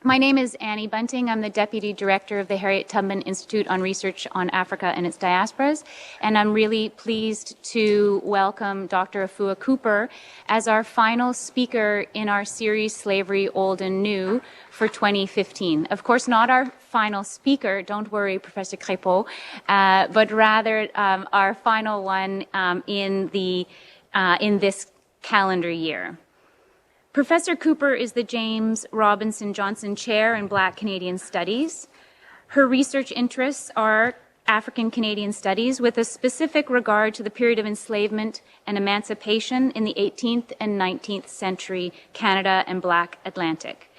My name is Annie Bunting. I'm the Deputy Director of the Harriet Tubman Institute on Research on Africa and its Diasporas, and I'm really pleased to welcome Dr. Afua Cooper as our final speaker in our series Slavery, Old and New for 2015. Of course, not our final speaker, don't worry, Professor Crépeau, but rather our final one in this calendar year. Professor Cooper is the James Robinson Johnson Chair in Black Canadian Studies. Her research interests are African Canadian Studies with a specific regard to the period of enslavement and emancipation in the 18th and 19th century Canada and Black Atlantic,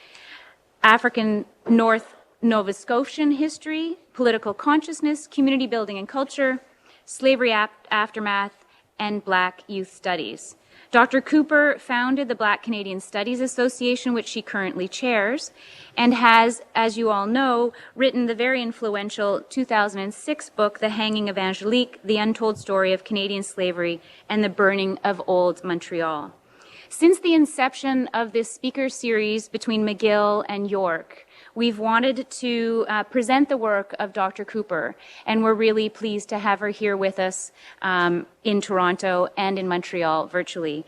African North Nova Scotian history, political consciousness, community building and culture, slavery aftermath, and Black youth studies. Dr. Cooper founded the Black Canadian Studies Association, which she currently chairs, and has, as you all know, written the very influential 2006 book, The Hanging of Angelique, The Untold Story of Canadian Slavery and the Burning of Old Montreal. Since the inception of this speaker series between McGill and York, we've wanted to present the work of Dr. Cooper, and we're really pleased to have her here with us in Toronto and in Montreal virtually.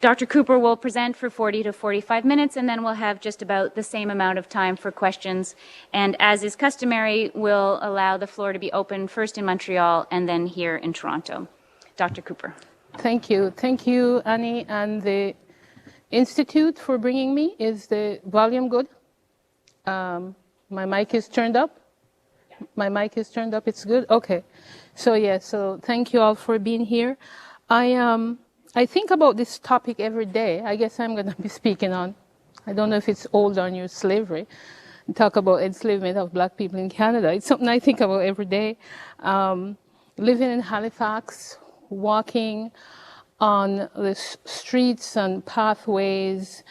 Dr. Cooper will present for 40 to 45 minutes, and then we'll have just about the same amount of time for questions. And as is customary, we'll allow the floor to be open first in Montreal and then here in Toronto. Dr. Cooper. Thank you. Thank you, Annie, and the Institute for bringing me. Is the volume good? My mic is turned up? My mic is turned up, it's good? Okay. So thank you all for being here. I think about this topic every day. I guess I'm going to be speaking on, I don't know if it's old or new slavery, talk about enslavement of Black people in Canada. It's something I think about every day. Living in Halifax, walking on the streets and pathways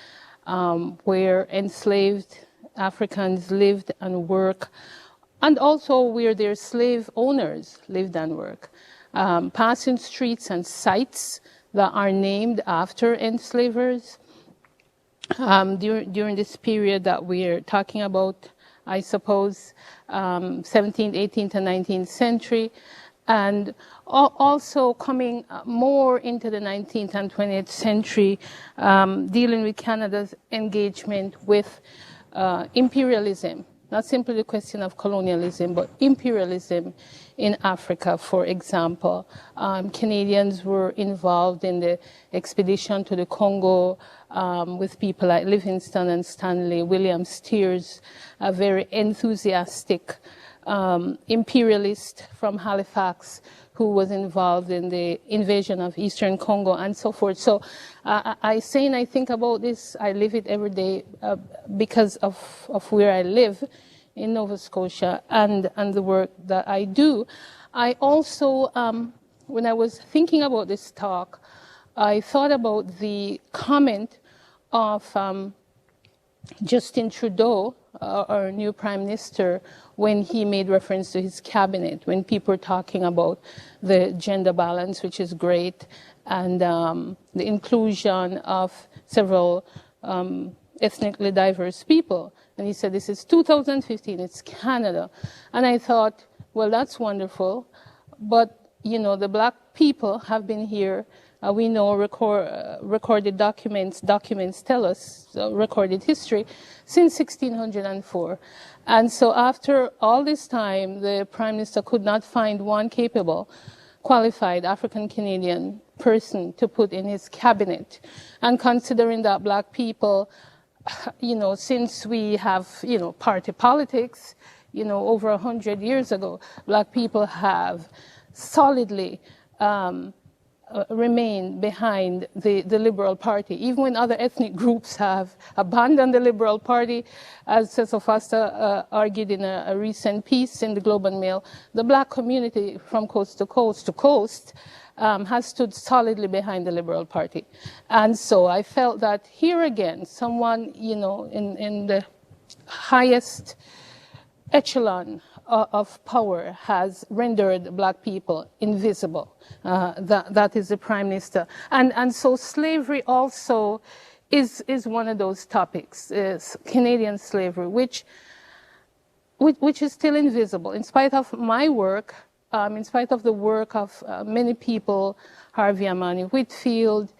where enslaved Africans lived and worked, and also where their slave owners lived and worked. Passing streets and sites that are named after enslavers. During this period that we're talking about, I suppose, 17th, 18th, and 19th century, and also coming more into the 19th and 20th century, dealing with Canada's engagement with imperialism, not simply the question of colonialism, but imperialism in Africa, for example. Canadians were involved in the expedition to the Congo with people like Livingston and Stanley. William Steers, a very enthusiastic imperialist from Halifax, who was involved in the invasion of Eastern Congo and so forth. So I say and I think about this, I live it every day because of where I live in Nova Scotia and the work that I do. I also, when I was thinking about this talk, I thought about the comment of Justin Trudeau, our new Prime Minister, when he made reference to his cabinet, when people were talking about the gender balance, which is great, and the inclusion of several ethnically diverse people. And he said, this is 2015, it's Canada. And I thought, well, that's wonderful, but, you know, the Black people have been here. We know recorded documents tell us, recorded history, since 1604. And so after all this time, the Prime Minister could not find one capable, qualified African-Canadian person to put in his cabinet. And considering that Black people, you know, since we have, you know, party politics, you know, over 100 years ago, Black people have solidly remain behind the Liberal Party, even when other ethnic groups have abandoned the Liberal Party. As Cecil Foster argued in a recent piece in the Globe and Mail, the Black community from coast to coast has stood solidly behind the Liberal Party. And so I felt that here again, someone, you know, in the highest echelon of power has rendered Black people invisible. That is the Prime Minister. And so slavery also is one of those topics, is Canadian slavery, which is still invisible. In spite of my work, in spite of the work of many people, Harvey Amani Whitfield,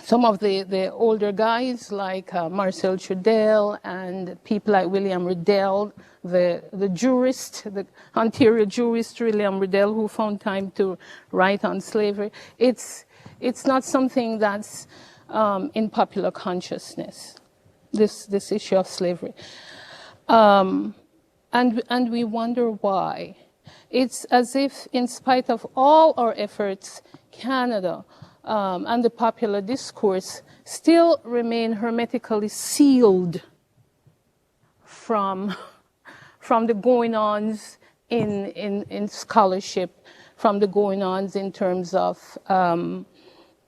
some of the older guys like Marcel Trudel and people like William Riddell, the jurist, the Ontario jurist William Riddell, who found time to write on slavery. It's not something that's in popular consciousness, this issue of slavery. And we wonder why. It's as if, in spite of all our efforts, Canada and the popular discourse still remain hermetically sealed from the going-ons in scholarship, from the going-ons in terms of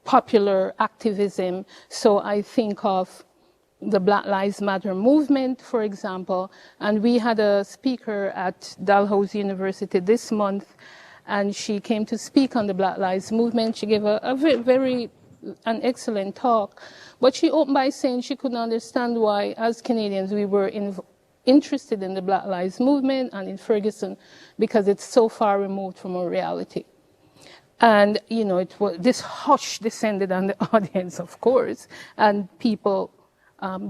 popular activism. So I think of the Black Lives Matter movement, for example, and we had a speaker at Dalhousie University this month, and she came to speak on the Black Lives movement. She gave an excellent talk, but she opened by saying she couldn't understand why, as Canadians, we were interested in the Black Lives movement and in Ferguson, because it's so far removed from our reality. And, you know, this hush descended on the audience, of course, and people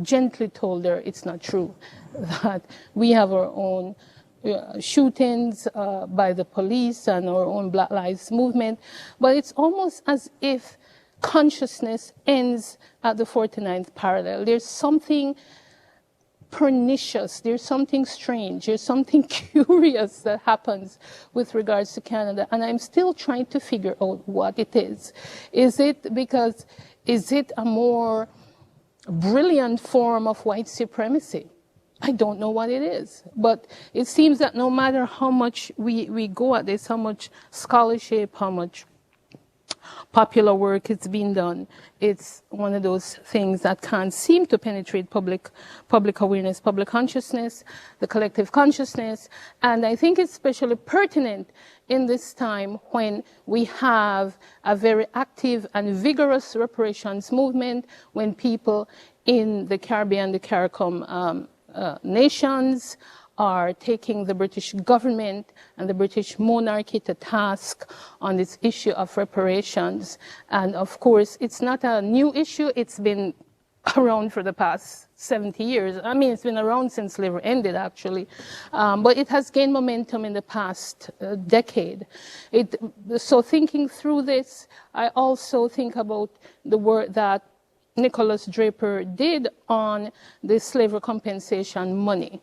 gently told her it's not true, that we have our own shootings by the police and our own Black Lives movement. But it's almost as if consciousness ends at the 49th parallel. There's something pernicious, there's something strange, there's something curious that happens with regards to Canada, and I'm still trying to figure out what it is. Is it a more brilliant form of white supremacy? I don't know what it is, but it seems that no matter how much we go at this, how much scholarship, how much popular work is being done, it's one of those things that can't seem to penetrate public awareness, public consciousness, the collective consciousness. And I think it's especially pertinent in this time when we have a very active and vigorous reparations movement, when people in the Caribbean, the CARICOM nations are taking the British government and the British monarchy to task on this issue of reparations. And of course, it's not a new issue. It's been around for the past 70 years. I mean, it's been around since slavery ended, actually. But it has gained momentum in the past decade. So thinking through this, I also think about the work that Nicholas Draper did on the slavery compensation money,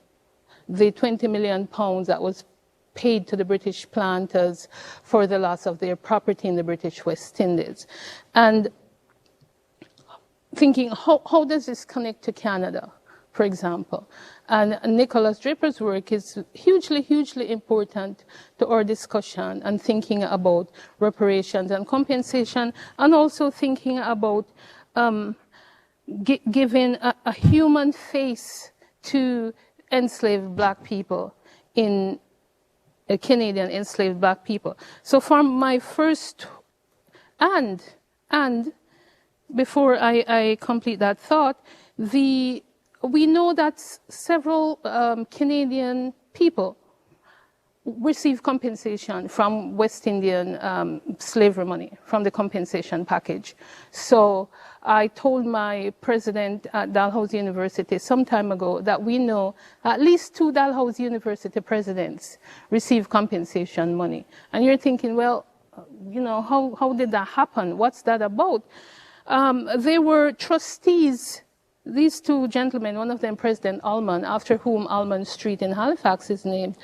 the 20 million pounds that was paid to the British planters for the loss of their property in the British West Indies. And thinking, how does this connect to Canada, for example? And Nicholas Draper's work is hugely, hugely important to our discussion and thinking about reparations and compensation, and also thinking about giving a human face to enslaved black people, in Canadian enslaved black people. So for my first, and before I complete that thought, we know that several Canadian people receive compensation from West Indian slavery money, from the compensation package. So I told my president at Dalhousie University some time ago that we know at least 2 Dalhousie University presidents receive compensation money. And you're thinking, well, you know, how did that happen? What's that about? They were trustees. These 2 gentlemen, one of them President Allman, after whom Allman Street in Halifax is named,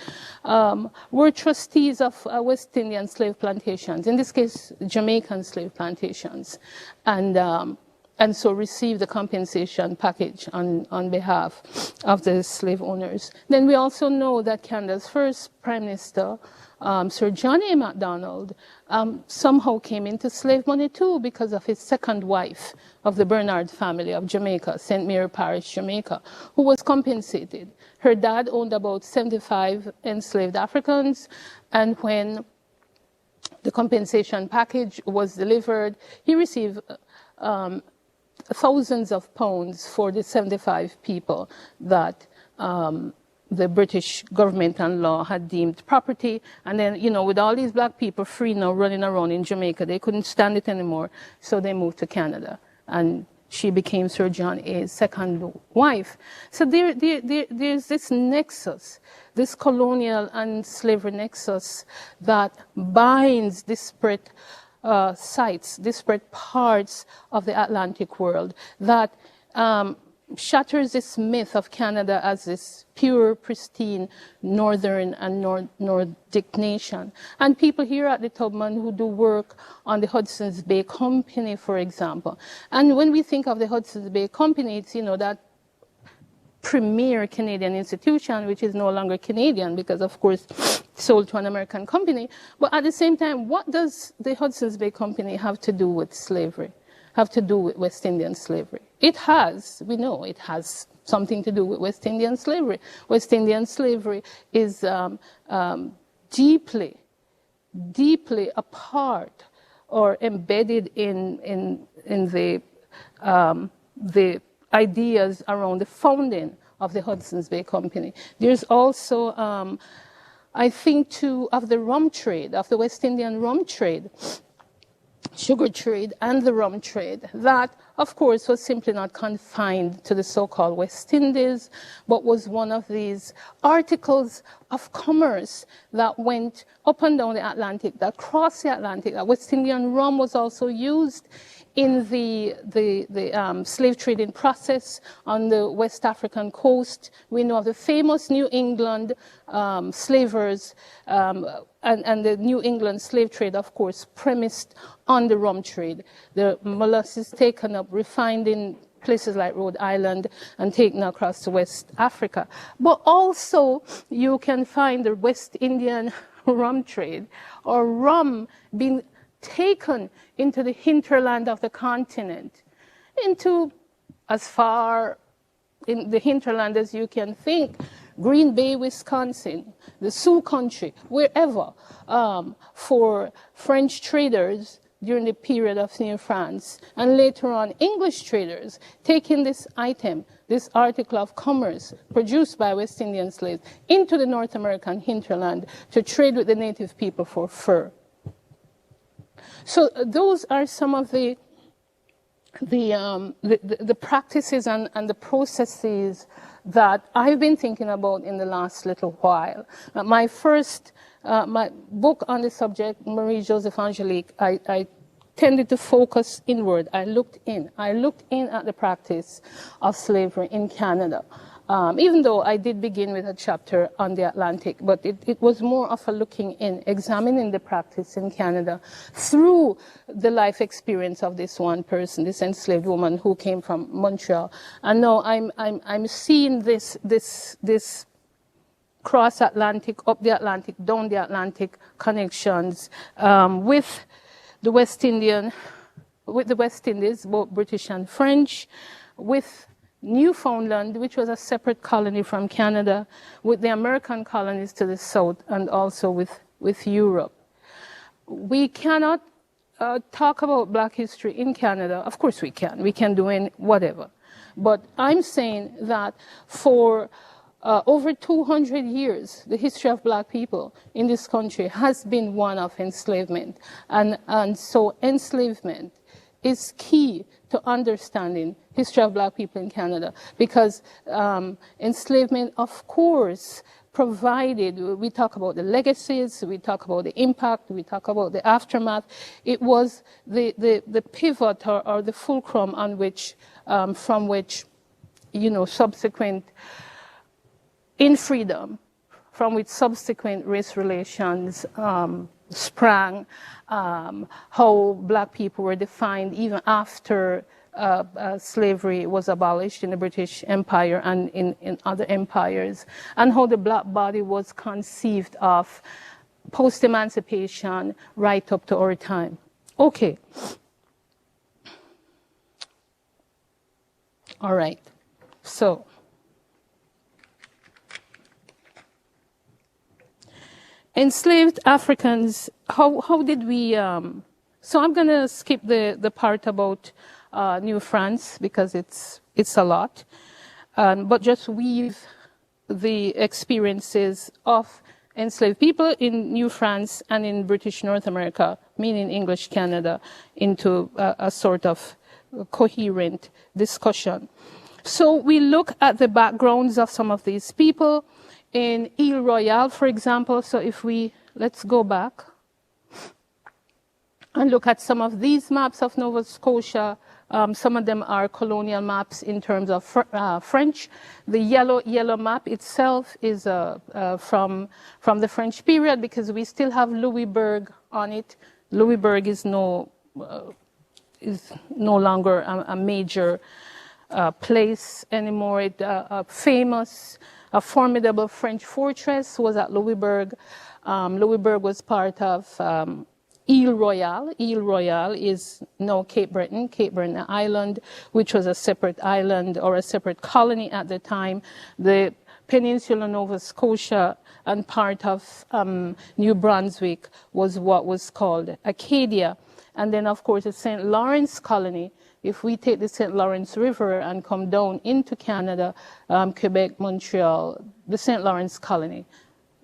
were trustees of West Indian slave plantations, in this case, Jamaican slave plantations, and so received the compensation package on behalf of the slave owners. Then we also know that Canada's first Prime Minister, Sir John A. Macdonald, somehow came into slave money too because of his second wife of the Bernard family of Jamaica, St. Mary Parish, Jamaica, who was compensated. Her dad owned about 75 enslaved Africans, and when the compensation package was delivered, he received thousands of pounds for the 75 people that the British government and law had deemed property. And then, you know, with all these black people free now running around in Jamaica, they couldn't stand it anymore, so they moved to Canada. And she became Sir John A.'s second wife. So there's this nexus, this colonial and slavery nexus that binds disparate sites, disparate parts of the Atlantic world, that shatters this myth of Canada as this pure, pristine, northern and Nordic nation. And people here at the Tubman who do work on the Hudson's Bay Company, for example. And when we think of the Hudson's Bay Company, it's, you know, that premier Canadian institution, which is no longer Canadian because, of course, sold to an American company. But at the same time, what does the Hudson's Bay Company have to do with slavery, have to do with West Indian slavery? It has, we know it has something to do with West Indian slavery. West Indian slavery is deeply, deeply a part or embedded in the ideas around the founding of the Hudson's Bay Company. There's also, I think, too, of the rum trade, of the West Indian rum trade, sugar trade and the rum trade, that, of course, was simply not confined to the so-called West Indies, but was one of these articles of commerce that went up and down the Atlantic, that crossed the Atlantic. That West Indian rum was also used in the slave trading process on the West African coast. We know of the famous New England slavers, and the New England slave trade, of course, premised on the rum trade. The molasses taken up, refined in places like Rhode Island and taken across to West Africa. But also, you can find the West Indian rum trade, or rum being taken into the hinterland of the continent, into as far in the hinterland as you can think, Green Bay, Wisconsin, the Sioux country, wherever, for French traders during the period of New France, and later on English traders taking this item, this article of commerce produced by West Indian slaves, into the North American hinterland to trade with the native people for fur. So those are some of the practices and the processes that I've been thinking about in the last little while. My first, my book on the subject, Marie-Joseph Angelique, I tended to focus inward. I looked in at the practice of slavery in Canada. Even though I did begin with a chapter on the Atlantic, but it was more of a looking in, examining the practice in Canada through the life experience of this one person, this enslaved woman who came from Montreal. And now I'm seeing this cross-Atlantic, up the Atlantic, down the Atlantic connections with the West Indies, both British and French, with Newfoundland, which was a separate colony from Canada, with the American colonies to the south, and also with Europe. We cannot talk about black history in Canada. Of course we can. We can do whatever. But I'm saying that for over 200 years, the history of black people in this country has been one of enslavement. And so enslavement is key to understanding history of black people in Canada, because enslavement, of course, provided, we talk about the legacies, we talk about the impact, we talk about the aftermath. It was the pivot or the fulcrum on which, from which, you know, subsequent in freedom, from which subsequent race relations sprang, how black people were defined even after slavery was abolished in the British Empire and in other empires, and how the black body was conceived of post-emancipation right up to our time. Okay. All right. So, enslaved Africans, how did we, so I'm going to skip the part about New France because it's a lot, but just weave the experiences of enslaved people in New France and in British North America, meaning English Canada, into a sort of coherent discussion. So we look at the backgrounds of some of these people in Ile Royale, for example. So if let's go back and look at some of these maps of Nova Scotia. Some of them are colonial maps in terms of French. The yellow map itself is from the French period because we still have Louisbourg on it. Louisbourg is no longer a major place anymore. A formidable French fortress was at Louisbourg. Louisbourg was part of Ile Royale. Ile Royale is now Cape Breton Island, which was a separate island or a separate colony at the time. The Peninsula Nova Scotia and part of New Brunswick was what was called Acadia. And then, of course, the St. Lawrence colony. If we take the St. Lawrence River and come down into Canada, Quebec, Montreal, the St. Lawrence colony,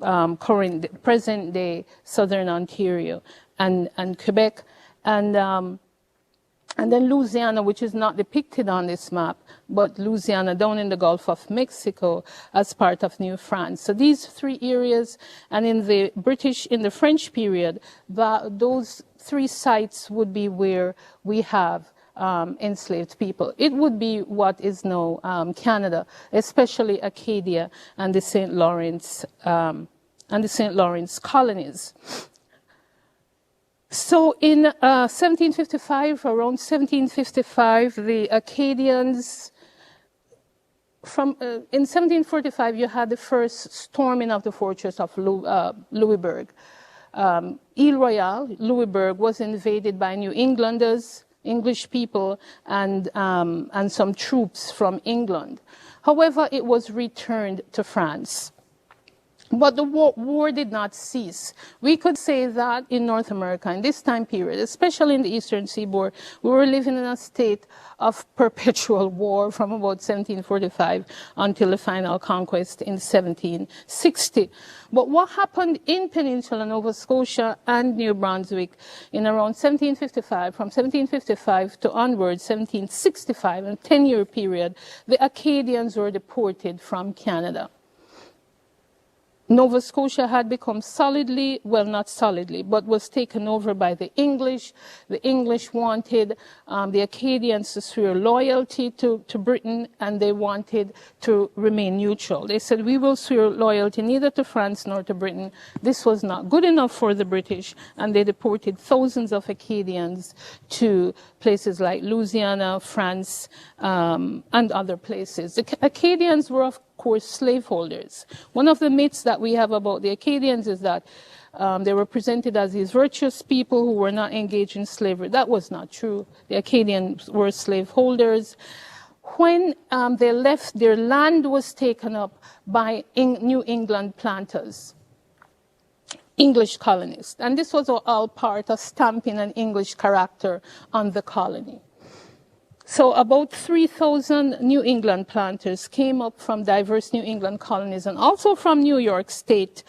present-day Southern Ontario, and Quebec, and then Louisiana, which is not depicted on this map, but Louisiana down in the Gulf of Mexico as part of New France. So these three areas, and in the French period, those three sites would be where we have enslaved people. It would be what is now Canada, especially Acadia and the St. Lawrence colonies. So in 1755, around 1755, the Acadians, in 1745, you had the first storming of the fortress of Louisbourg. Ile Royale, Louisbourg, was invaded by New Englanders, English people, and some troops from England. However, it was returned to France. But the war did not cease. We could say that in North America, in this time period, especially in the Eastern Seaboard, we were living in a state of perpetual war from about 1745 until the final conquest in 1760. But what happened in Peninsula Nova Scotia and New Brunswick in around 1755, from 1755 to onwards, 1765, a 10-year period, the Acadians were deported from Canada. Nova Scotia had become solidly, well, not solidly, but was taken over by the English. The English wanted the Acadians to swear loyalty to Britain, and they wanted to remain neutral. They said, we will swear loyalty neither to France nor to Britain. This was not good enough for the British, and they deported thousands of Acadians to places like Louisiana, France, and other places. The Acadians were, of course, slaveholders. One of the myths that we have about the Acadians is that they were presented as these virtuous people who were not engaged in slavery. That was not true. The Acadians were slaveholders. When they left, their land was taken up by New England planters, English colonists. And this was all part of stamping an English character on the colony. So about 3,000 New England planters came up from diverse New England colonies and also from New York State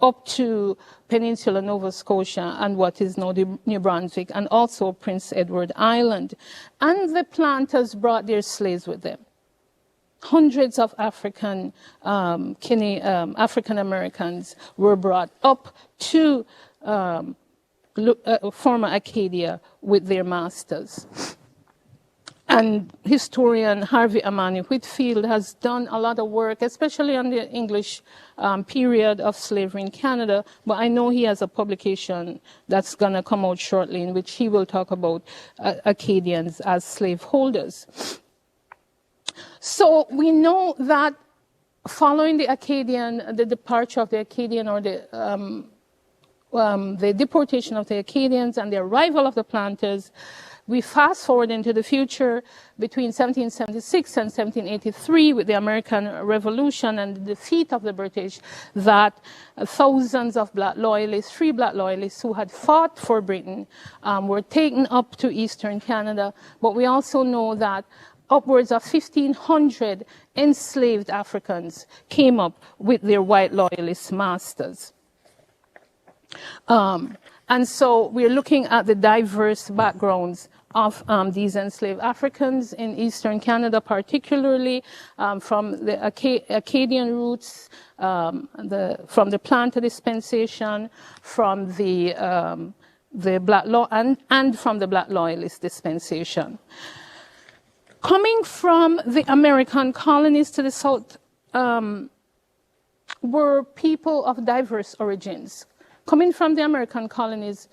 up to Peninsula Nova Scotia and what is now New Brunswick, and also Prince Edward Island. And the planters brought their slaves with them. Hundreds of African Americans were brought up to former Acadia with their masters. And historian Harvey Amani Whitfield has done a lot of work, especially on the English period of slavery in Canada. But I know he has a publication that's going to come out shortly in which he will talk about Acadians as slaveholders. So we know that following the departure of the Acadian, or the deportation of the Acadians and the arrival of the planters, We fast forward into the future between 1776 and 1783 with the American Revolution and the defeat of the British, that thousands of black loyalists, free black loyalists who had fought for Britain, were taken up to Eastern Canada. But we also know that upwards of 1,500 enslaved Africans came up with their white loyalist masters. And so we're looking at the diverse backgrounds of these enslaved Africans in Eastern Canada, particularly from the Acadian roots, from the planter dispensation, from the black law and from the black loyalist dispensation. Coming from the American colonies to the south were people of diverse origins. Coming from the American colonies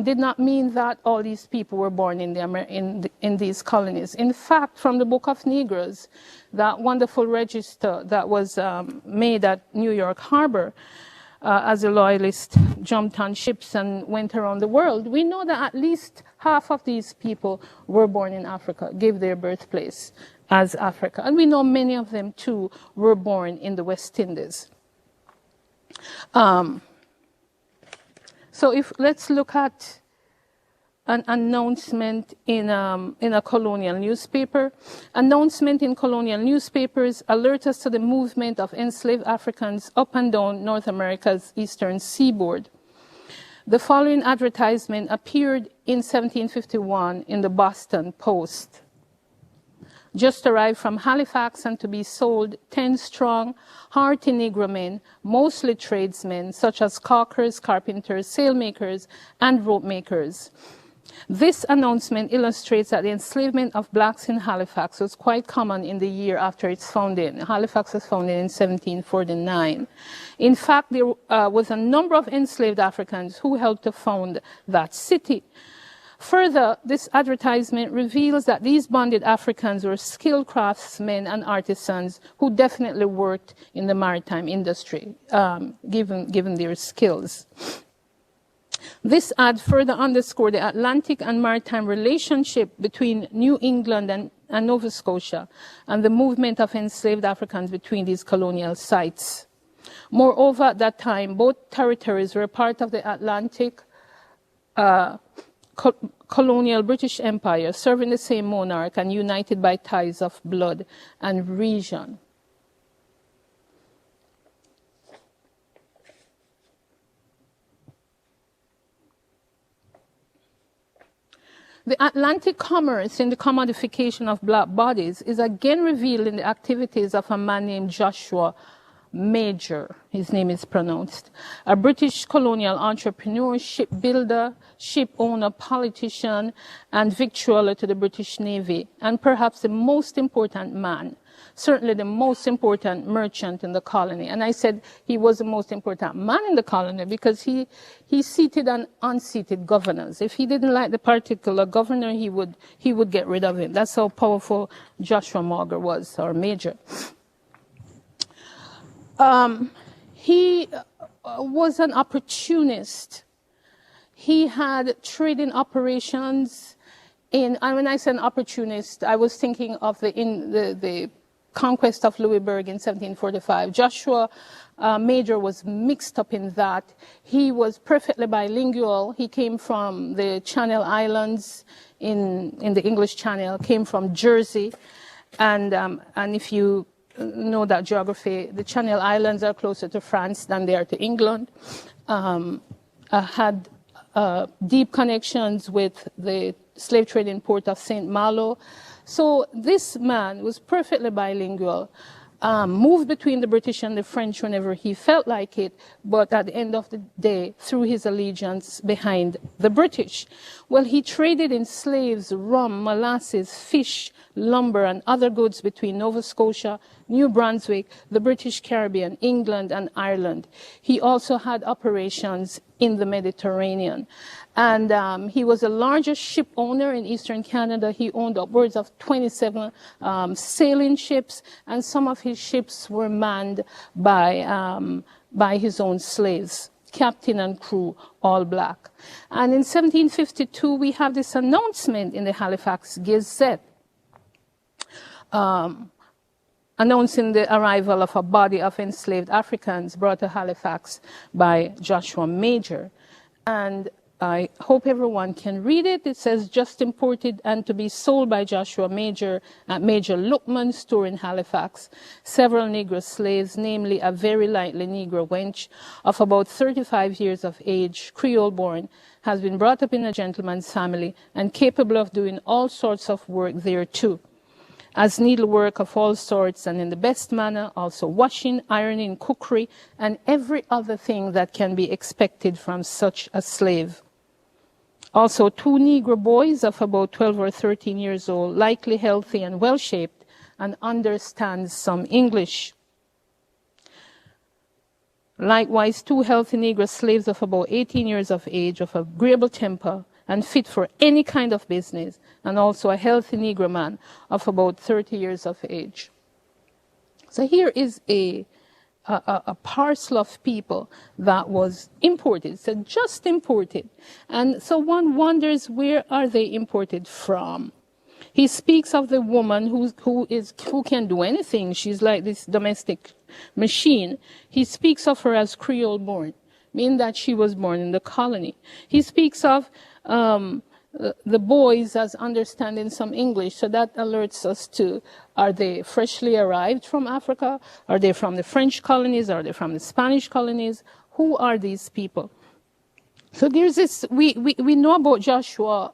did not mean that all these people were born in these colonies. In fact, from the Book of Negroes, that wonderful register that was made at New York Harbor, as the loyalists jumped on ships and went around the world, we know that at least half of these people were born in Africa, gave their birthplace as Africa. And we know many of them, too, were born in the West Indies. So let's look at an announcement in a colonial newspaper. Announcement in colonial newspapers alert us to the movement of enslaved Africans up and down North America's eastern seaboard. The following advertisement appeared in 1751 in the Boston Post. Just arrived from Halifax and to be sold 10 strong, hearty Negro men, mostly tradesmen, such as caulkers, carpenters, sailmakers, and rope makers. This announcement illustrates that the enslavement of blacks in Halifax was quite common in the year after its founding. Halifax was founded in 1749. In fact, there was a number of enslaved Africans who helped to found that city. Further, this advertisement reveals that these bonded Africans were skilled craftsmen and artisans who definitely worked in the maritime industry, given their skills. This ad further underscored the Atlantic and maritime relationship between New England and Nova Scotia and the movement of enslaved Africans between these colonial sites. Moreover, at that time, both territories were part of the Atlantic colonial British Empire, serving the same monarch and united by ties of blood and region. The Atlantic commerce in the commodification of black bodies is again revealed in the activities of a man named Joshua Major, his name is pronounced, a British colonial entrepreneur, shipbuilder, ship owner, politician, and victualler to the British Navy, and perhaps the most important man, certainly the most important merchant in the colony. And I said he was the most important man in the colony because he seated and unseated governors. If he didn't like the particular governor, he would get rid of him. That's how powerful Joshua Major was, or Major. He was an opportunist. He had trading operations and when I say an opportunist, I was thinking of the conquest of Louisburg in 1745. Joshua Major was mixed up in that. He was perfectly bilingual. He came from the Channel Islands in the English Channel, came from Jersey, and if you know that geography, the Channel Islands are closer to France than they are to England. Had deep connections with the slave trading port of St. Malo. So this man was perfectly bilingual, moved between the British and the French whenever he felt like it, but at the end of the day, threw his allegiance behind the British. Well, he traded in slaves, rum, molasses, fish, lumber, and other goods between Nova Scotia, New Brunswick, the British Caribbean, England, and Ireland. He also had operations in the Mediterranean. And he was the largest ship owner in Eastern Canada. He owned upwards of 27 sailing ships, and some of his ships were manned by his own slaves, captain and crew, all black. And in 1752, we have this announcement in the Halifax Gazette, announcing the arrival of a body of enslaved Africans brought to Halifax by Joshua Major. And I hope everyone can read it. It says, just imported and to be sold by Joshua Major at Major Lookman's store in Halifax. Several Negro slaves, namely a very lightly Negro wench of about 35 years of age, Creole born, has been brought up in a gentleman's family and capable of doing all sorts of work there too, as needlework of all sorts and in the best manner, also washing, ironing, cookery, and every other thing that can be expected from such a slave. Also, 2 Negro boys of about 12 or 13 years old, likely healthy and well-shaped, and understands some English. Likewise, 2 healthy Negro slaves of about 18 years of age, of agreeable temper, and fit for any kind of business, and also a healthy Negro man of about 30 years of age. So here is a parcel of people that was imported, so just imported. And so one wonders, where are they imported from? He speaks of the woman who can do anything. She's like this domestic machine. He speaks of her as Creole born, meaning that she was born in the colony. He speaks of the boys as understanding some English, so that alerts us to, are they freshly arrived from Africa? Are they from the French colonies? Are they from the Spanish colonies? Who are these people? So there's this, we know about Joshua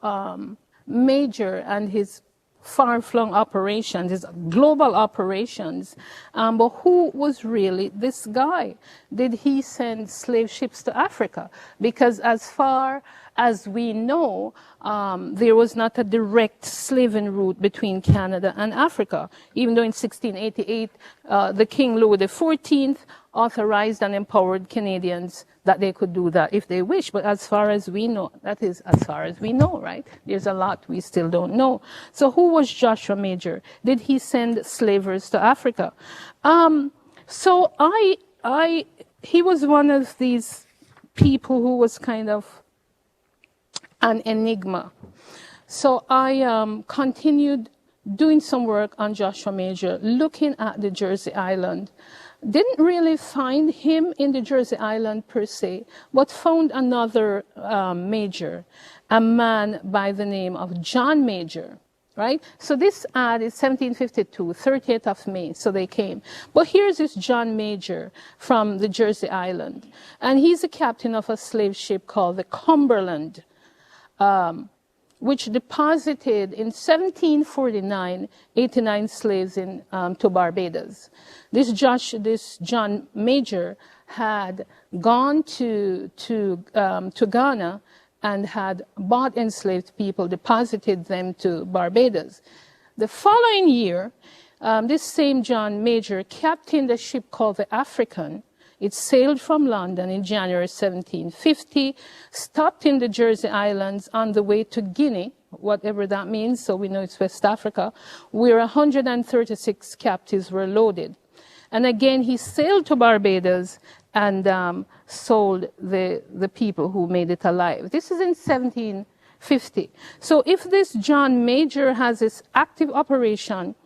Major and his far-flung operations, his global operations, but who was really this guy? Did he send slave ships to Africa? Because as far as we know, there was not a direct slaving route between Canada and Africa, even though in 1688, the King Louis XIV authorized and empowered Canadians that they could do that if they wish. But as far as we know, that is as far as we know, right? There's a lot we still don't know. So who was Joshua Major? Did he send slavers to Africa? He was one of these people who was kind of an enigma. So I continued doing some work on Joshua Major, looking at the Jersey Island. Didn't really find him in the Jersey Island per se, but found another Major, a man by the name of John Major, right? So this ad is 1752, 30th of May, so they came. But here's this John Major from the Jersey Island, and he's a captain of a slave ship called the Cumberland, which deposited in 1749 89 slaves to Barbados. This John Major had gone to Ghana and had bought enslaved people, deposited them to Barbados. The following year, this same John Major captained a ship called the African. It sailed from London in January 1750, stopped in the Jersey Islands on the way to Guinea, whatever that means, so we know it's West Africa, where 136 captives were loaded. And again, he sailed to Barbados and sold the people who made it alive. This is in 1750. So if this John Major has this active operation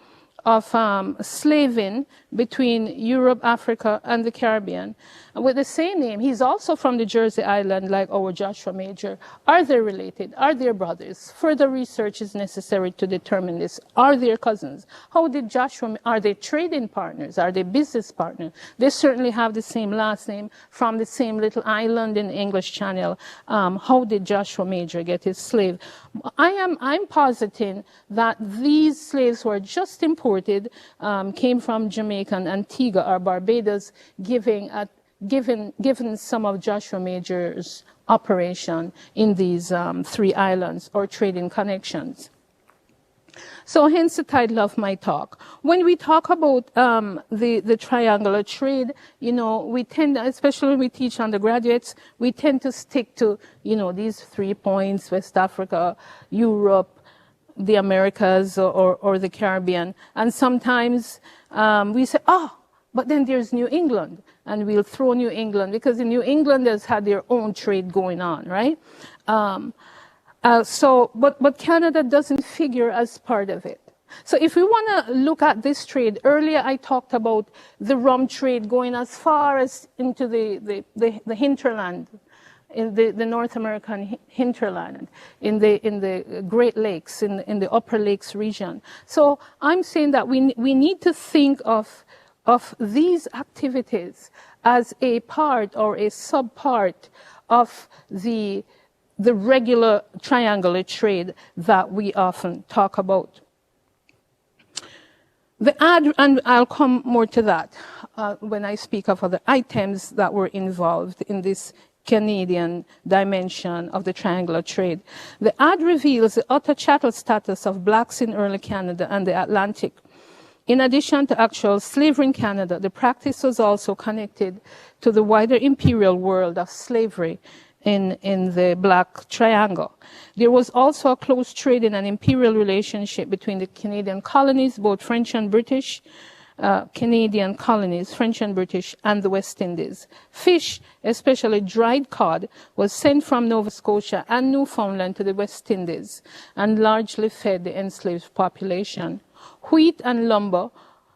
of slaving between Europe, Africa, and the Caribbean, with the same name, he's also from the Jersey Island, like our Joshua Major. Are they related? Are they brothers? Further research is necessary to determine this. Are they cousins? How did Joshua, are they trading partners? Are they business partners? They certainly have the same last name from the same little island in the English Channel. How did Joshua Major get his slave? I'm positing that these slaves who are just imported came from Jamaica and Antigua or Barbados, given some of Joshua Major's operation in these 3 islands or trading connections. So hence the title of my talk. When we talk about the triangular trade, you know, we tend, especially when we teach undergraduates, we tend to stick to, you know, these 3 points: West Africa, Europe, the Americas, or the Caribbean. And sometimes we say, But then there's New England, and we'll throw New England, because in New England has had their own trade going on, right? But Canada doesn't figure as part of it. So if we want to look at this trade, earlier I talked about the rum trade going as far as into the hinterland, in the North American hinterland, in the Great Lakes, in the Upper Lakes region. So I'm saying that we need to think of these activities as a part or a sub-part of the regular triangular trade that we often talk about. And I'll come more to that when I speak of other items that were involved in this Canadian dimension of the triangular trade. The ad reveals the utter chattel status of blacks in early Canada and the Atlantic. In addition to actual slavery in Canada, the practice was also connected to the wider imperial world of slavery in the Black Triangle. There was also a close trading and imperial relationship between the Canadian colonies, both French and British, Canadian colonies, French and British, and the West Indies. Fish, especially dried cod, was sent from Nova Scotia and Newfoundland to the West Indies and largely fed the enslaved population. Wheat and lumber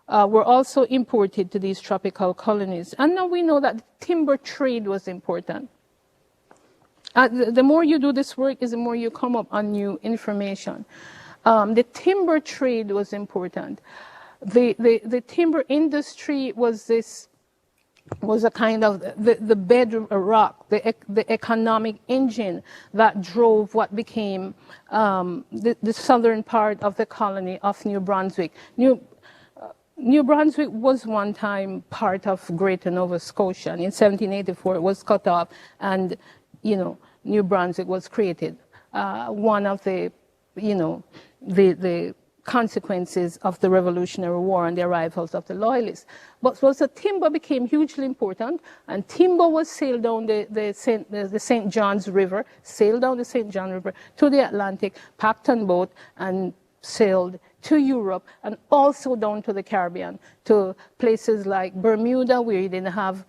were also imported to these tropical colonies. And now we know that the timber trade was important. The more you do this work is the more you come up on new information. The timber trade was important. The timber industry was a kind of the bedrock, the economic engine that drove what became the southern part of the colony of New Brunswick. New Brunswick was one time part of Greater Nova Scotia, and in 1784 it was cut off, and New Brunswick was created. One of the consequences of the Revolutionary War and the arrivals of the Loyalists. But so timber became hugely important, and timber was sailed down the St. John's River, sailed down the St. John River to the Atlantic, packed on boat, and sailed to Europe, and also down to the Caribbean, to places like Bermuda, where you didn't have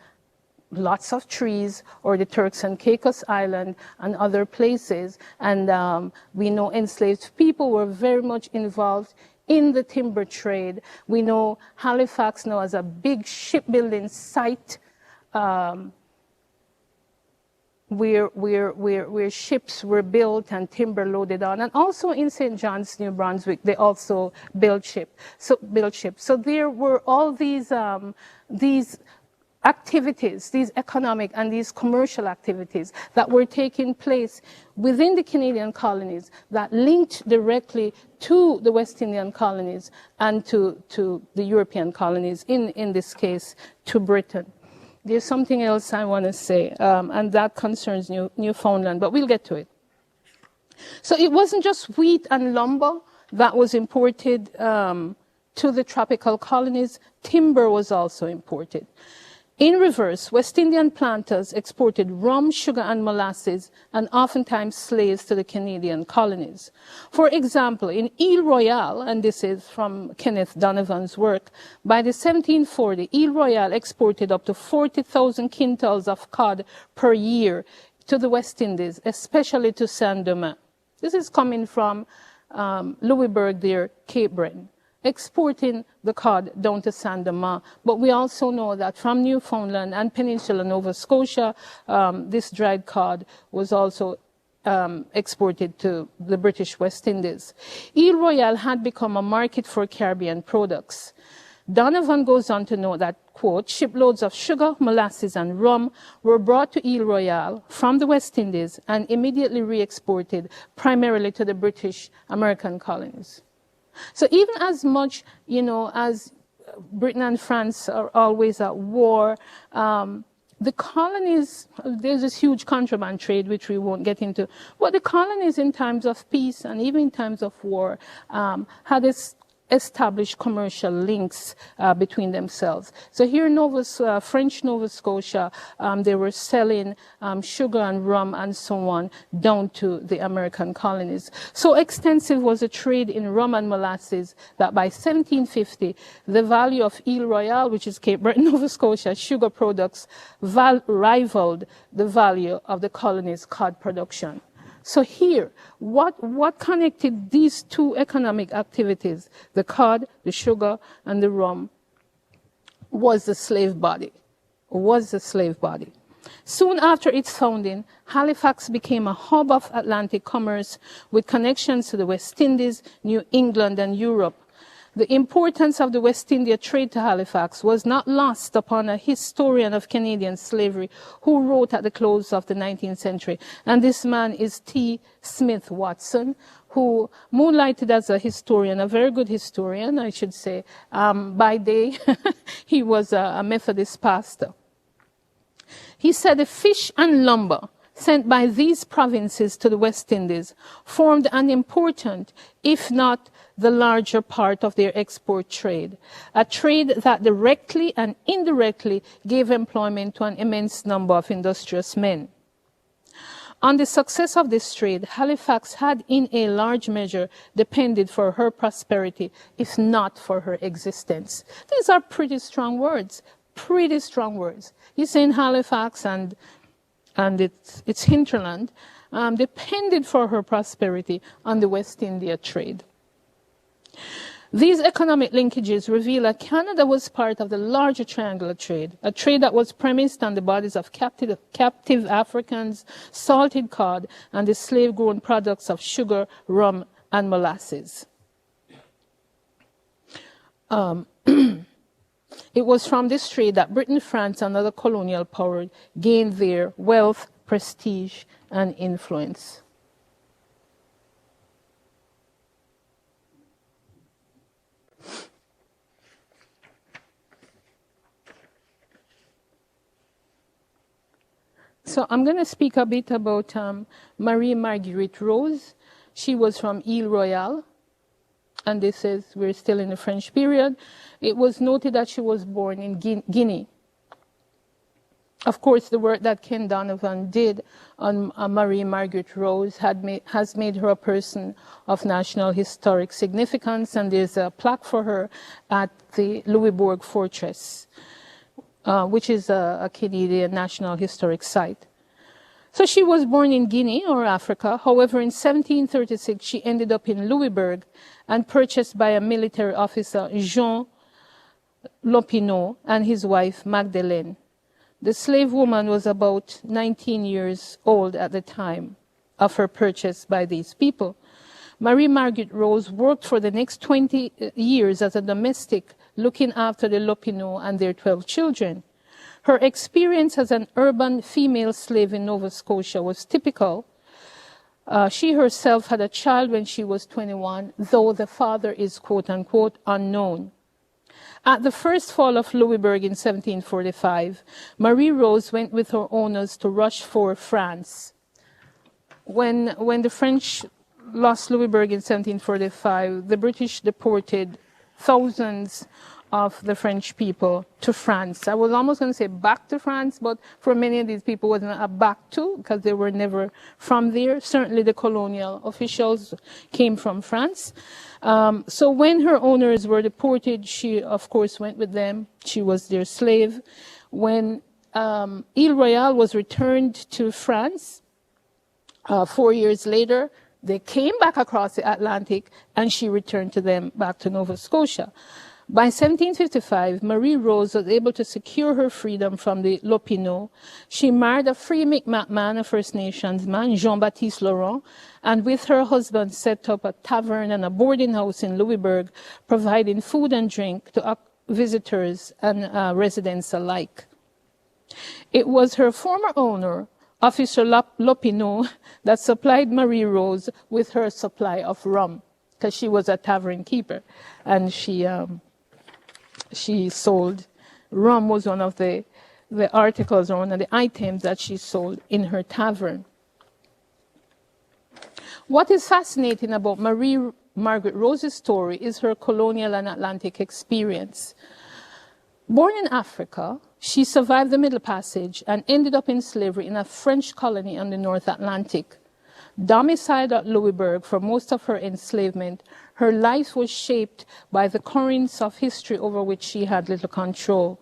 lots of trees, or the Turks and Caicos Island and other places. And we know enslaved people were very much involved in the timber trade. We know Halifax now as a big shipbuilding site where ships were built and timber loaded on. And also in St. John's, New Brunswick, they also built ships. So there were all these activities, these economic and these commercial activities that were taking place within the Canadian colonies that linked directly to the West Indian colonies and to the European colonies, in this case, to Britain. There's something else I want to say, and that concerns Newfoundland, but we'll get to it. So it wasn't just wheat and lumber that was imported to the tropical colonies. Timber was also imported. In reverse, West Indian planters exported rum, sugar, and molasses, and oftentimes slaves to the Canadian colonies. For example, in Ile Royale, and this is from Kenneth Donovan's work, by the 1740, Ile Royale exported up to 40,000 quintals of cod per year to the West Indies, especially to Saint-Domingue. This is coming from Louisbourg there, Cape Breton, exporting the cod down to Saint-Domingue. But we also know that from Newfoundland and Peninsula Nova Scotia, this dried cod was also exported to the British West Indies. Ile Royale had become a market for Caribbean products. Donovan goes on to note that, quote, shiploads of sugar, molasses, and rum were brought to Ile Royale from the West Indies and immediately re-exported primarily to the British American colonies. So even as much, as Britain and France are always at war, the colonies, there's this huge contraband trade, which we won't get into, but the colonies in times of peace and even in times of war had this establish commercial links between themselves. So here in French Nova Scotia, they were selling sugar and rum and so on down to the American colonies. So extensive was the trade in rum and molasses that by 1750, the value of Ile Royale, which is Cape Breton, Nova Scotia, sugar products rivaled the value of the colony's cod production. So here, what connected these two economic activities, the cod, the sugar, and the rum, was the slave body. Soon after its founding, Halifax became a hub of Atlantic commerce with connections to the West Indies, New England, and Europe. The importance of the West India trade to Halifax was not lost upon a historian of Canadian slavery who wrote at the close of the 19th century. And this man is T. Smith Watson, who moonlighted as a historian, a very good historian, I should say. By day, he was a Methodist pastor. He said the fish and lumber sent by these provinces to the West Indies formed an important, if not the larger part of their export trade, a trade that directly and indirectly gave employment to an immense number of industrious men. On the success of this trade, Halifax had in a large measure depended for her prosperity, if not for her existence. These are pretty strong words. He's saying Halifax and its hinterland depended for her prosperity on the West India trade. These economic linkages reveal that Canada was part of the larger triangular trade, a trade that was premised on the bodies of captive Africans, salted cod, and the slave-grown products of sugar, rum, and molasses. It was from this trade that Britain, France, and other colonial powers gained their wealth, prestige, and influence. So I'm going to speak a bit about Marie Marguerite Rose. She was from Ile Royale, and this is, we're still in the French period. It was noted that she was born in Guinea. Of course, the work that Ken Donovan did on Marie Marguerite Rose has made her a person of national historic significance, and there's a plaque for her at the Louisbourg Fortress, which is a Canadian National Historic Site. So she was born in Guinea, or Africa. However, in 1736, she ended up in Louisbourg and purchased by a military officer, Jean Lopineau, and his wife, Magdeleine. The slave woman was about 19 years old at the time of her purchase by these people. Marie Marguerite Rose worked for the next 20 years as a domestic, looking after the Lopineau and their 12 children. Her experience as an urban female slave in Nova Scotia was typical. She herself had a child when she was 21, though the father is quote-unquote unknown. At the first fall of Louisbourg in 1745, Marie Rose went with her owners to Rochefort, France. When the French lost Louisbourg in 1745, the British deported thousands of the French people to France. I was almost going to say back to France, but for many of these people, it wasn't a back to, because they were never from there. Certainly the colonial officials came from France. So when her owners were deported, she, of course, went with them. She was their slave. When Ile Royale was returned to France 4 years later, they came back across the Atlantic, and she returned to them back to Nova Scotia. By 1755, Marie Rose was able to secure her freedom from the Lopineau. She married a free Mi'kmaq man, a First Nations man, Jean-Baptiste Laurent, and with her husband set up a tavern and a boarding house in Louisbourg, providing food and drink to visitors and residents alike. It was her former owner, Officer Lopineau, that supplied Marie Rose with her supply of rum, because she was a tavern keeper, and she sold rum. Was one of the articles or one of the items that she sold in her tavern. What is fascinating about Marie Margaret Rose's story is her colonial and Atlantic experience. Born in Africa, she survived the Middle Passage and ended up in slavery in a French colony on the North Atlantic. Domiciled at Louisbourg for most of her enslavement, her life was shaped by the currents of history over which she had little control.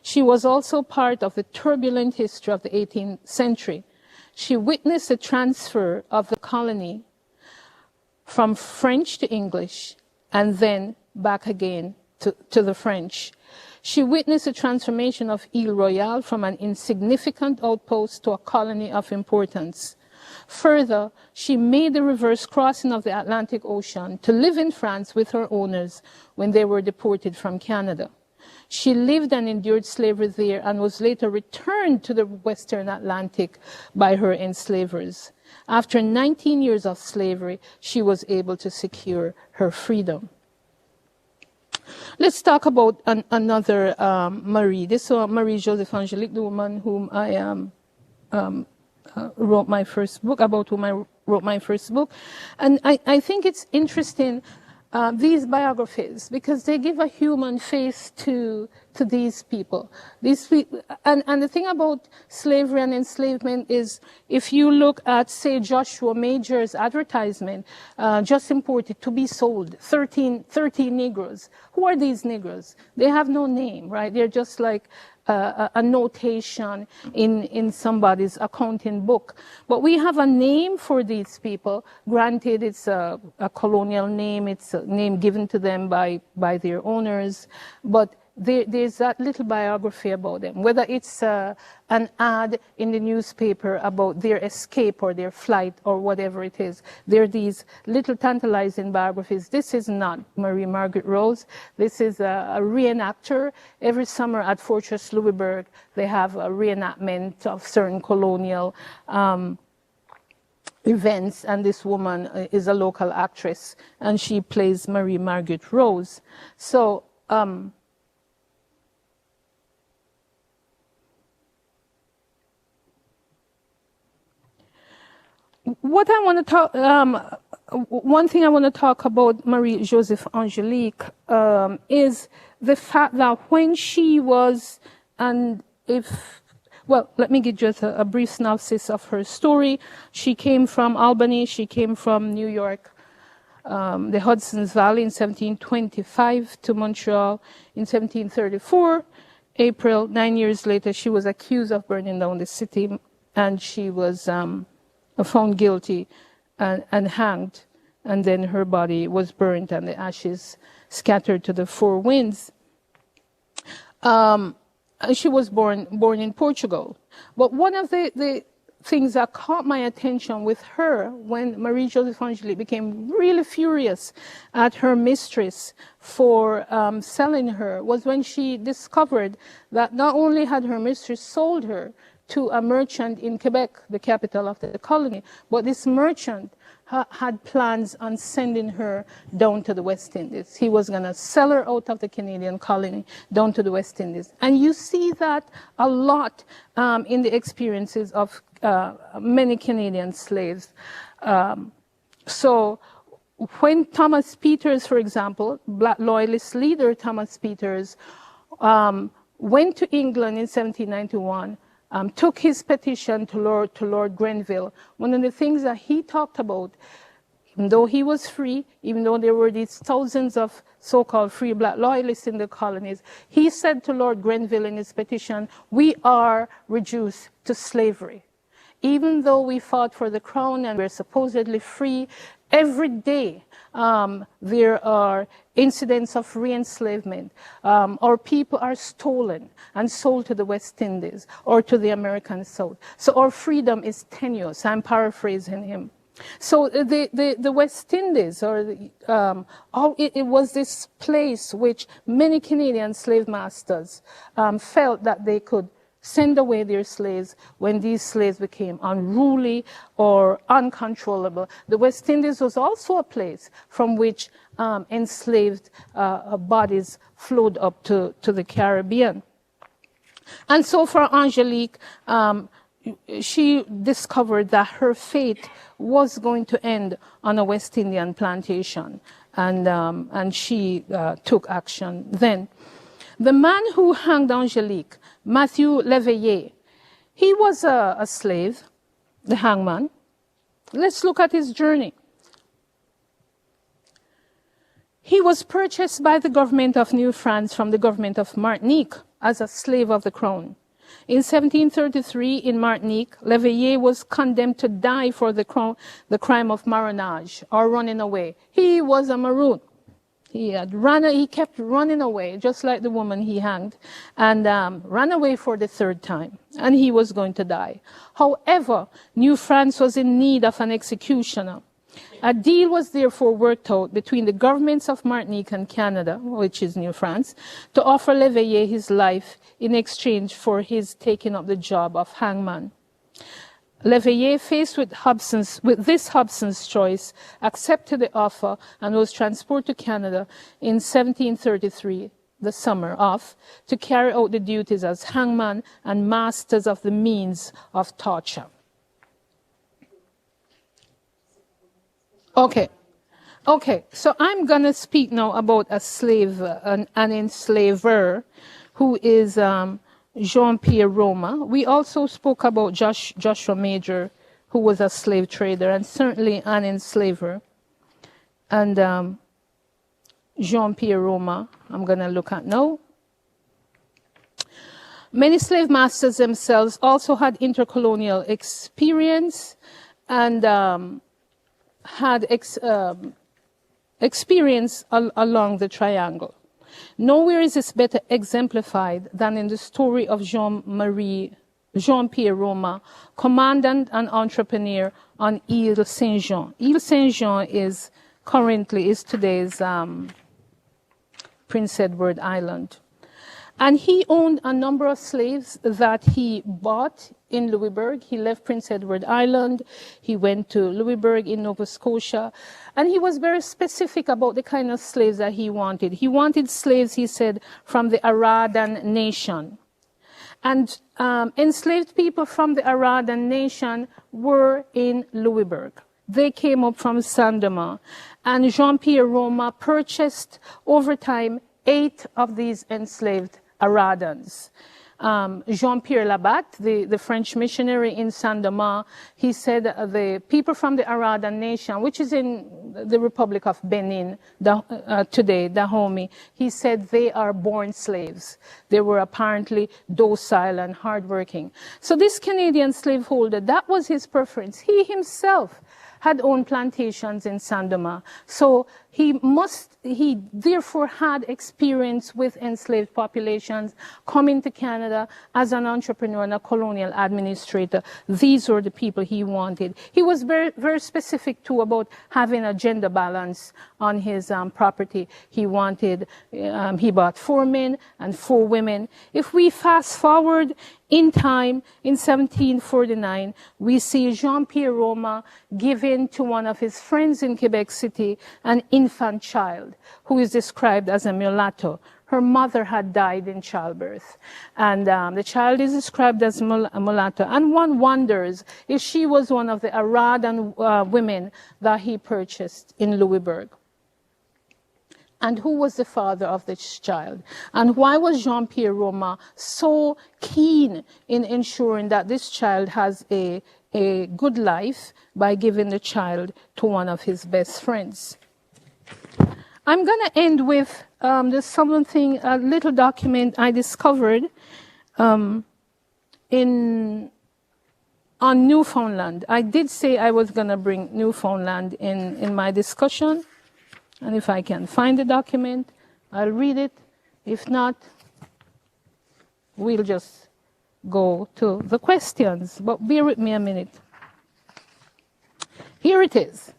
She was also part of the turbulent history of the 18th century. She witnessed the transfer of the colony from French to English and then back again to the French. She witnessed the transformation of Ile Royale from an insignificant outpost to a colony of importance. Further, she made the reverse crossing of the Atlantic Ocean to live in France with her owners when they were deported from Canada. She lived and endured slavery there and was later returned to the Western Atlantic by her enslavers. After 19 years of slavery, she was able to secure her freedom. Let's talk about another Marie. This is Marie Joseph Angelique, the woman whom I wrote my first book, about whom I wrote my first book. And I think it's interesting, these biographies, because they give a human face to these people. And the thing about slavery and enslavement is, if you look at, say, Joshua Major's advertisement, just imported to be sold, 13 Negroes. Who are these Negroes? They have no name, right? They're just like a notation in somebody's accounting book. But we have a name for these people. Granted, it's a colonial name. It's a name given to them by their owners. But there's that little biography about them, whether it's an ad in the newspaper about their escape or their flight or whatever it is. There are these little tantalizing biographies. This is not Marie Margaret Rose. This is a reenactor. Every summer at Fortress Louisbourg, they have a reenactment of certain colonial events, and this woman is a local actress, and she plays Marie Margaret Rose. So, what I want to talk, one thing I want to talk about Marie Joseph Angelique is the fact that when she was, well, let me give just a brief synopsis of her story. She came from Albany, she came from New York, the Hudson's Valley in 1725 to Montreal in 1734. April, 9 years later, she was accused of burning down the city, and she was found guilty and hanged, and then her body was burnt and the ashes scattered to the four winds. She was born in Portugal. But one of the things that caught my attention with her when Marie Joseph Angelique became really furious at her mistress for selling her was when she discovered that not only had her mistress sold her to a merchant in Quebec, the capital of the colony, but this merchant had plans on sending her down to the West Indies. He was going to sell her out of the Canadian colony down to the West Indies. And you see that a lot in the experiences of many Canadian slaves. So when Thomas Peters, for example, Black Loyalist leader Thomas Peters, went to England in 1791, took his petition to Lord Grenville. One of the things that he talked about, even though he was free, even though there were these thousands of so-called free Black loyalists in the colonies, he said to Lord Grenville in his petition, "We are reduced to slavery. Even though we fought for the crown and we're supposedly free, every day there are incidents of re-enslavement. Our people are stolen and sold to the West Indies or to the American South. So our freedom is tenuous." I'm paraphrasing him. So the West Indies, it was this place which many Canadian slave masters felt that they could send away their slaves when these slaves became unruly or uncontrollable. The West Indies was also a place from which enslaved bodies flowed up to the Caribbean. And so for Angelique, she discovered that her fate was going to end on a West Indian plantation, and she took action then. The man who hanged Angelique, Matthew Leveillé, he was a slave, the hangman. Let's look at his journey. He was purchased by the government of New France from the government of Martinique as a slave of the crown. In 1733, in Martinique, Leveillé was condemned to die for the crime of marronage, or running away. He was a maroon. He kept running away, just like the woman he hanged, and ran away for the third time, and he was going to die. However, New France was in need of an executioner. A deal was therefore worked out between the governments of Martinique and Canada, which is New France, to offer Leveillé his life in exchange for his taking up the job of hangman. Leveillé, faced with this Hobson's choice, accepted the offer and was transported to Canada in 1733, the summer off, to carry out the duties as hangman and masters of the means of torture. Okay, so I'm going to speak now about a slave, an enslaver, who is Jean-Pierre Roma. We also spoke about Joshua Major, who was a slave trader and certainly an enslaver. And Jean-Pierre Roma, I'm going to look at now. Many slave masters themselves also had intercolonial experience and had experience along the triangle. Nowhere is this better exemplified than in the story of Jean-Pierre Roma, commandant and entrepreneur on Ile Saint-Jean. Ile Saint-Jean is today's Prince Edward Island. And he owned a number of slaves that he bought in Louisbourg. He left Prince Edward Island. He went to Louisbourg in Nova Scotia. And he was very specific about the kind of slaves that he wanted. He wanted slaves, he said, from the Aradan nation. And enslaved people from the Aradan nation were in Louisbourg. They came up from Saint-Domingue. And Jean-Pierre Roma purchased over time 8 of these enslaved Aradans. Jean-Pierre Labat, the French missionary in Saint-Domingue, he said the people from the Aradan nation, which is in the Republic of Benin today, Dahomey, he said they are born slaves. They were apparently docile and hardworking. So this Canadian slaveholder, that was his preference. He himself had owned plantations in Saint-Domingue. So he therefore had experience with enslaved populations, coming to Canada as an entrepreneur and a colonial administrator. These were the people he wanted. He was very, very specific too about having a gender balance on his property. He bought 4 men and 4 women. If we fast forward in time, in 1749, we see Jean-Pierre Roma giving to one of his friends in Quebec City an infant child who is described as a mulatto. Her mother had died in childbirth. And the child is described as a mulatto. And one wonders if she was one of the Aradan women that he purchased in Louisbourg. And who was the father of this child? And why was Jean-Pierre Roma so keen in ensuring that this child has a good life by giving the child to one of his best friends? I'm going to end with a little document I discovered on Newfoundland. I did say I was going to bring Newfoundland in my discussion. And if I can find the document, I'll read it. If not, we'll just go to the questions. But bear with me a minute. Here it is.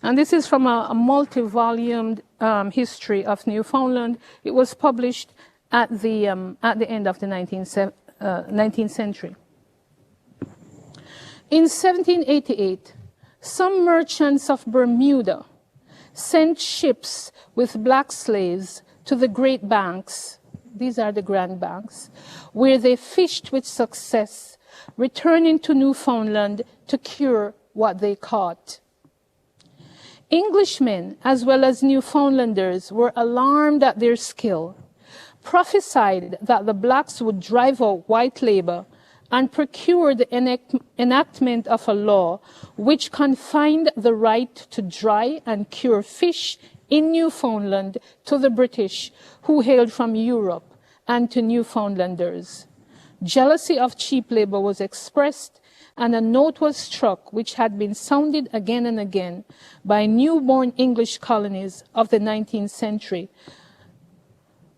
And this is from a multi-volumed history of Newfoundland. It was published at the end of the 19th century. In 1788, some merchants of Bermuda sent ships with black slaves to the Great Banks, these are the Grand Banks, where they fished with success returning to Newfoundland to cure what they caught. Englishmen, as well as Newfoundlanders, were alarmed at their skill, prophesied that the blacks would drive out white labor, and procured the enactment of a law which confined the right to dry and cure fish in Newfoundland to the British, who hailed from Europe, and to Newfoundlanders. Jealousy of cheap labor was expressed, and a note was struck which had been sounded again and again by newborn English colonies of the 19th century,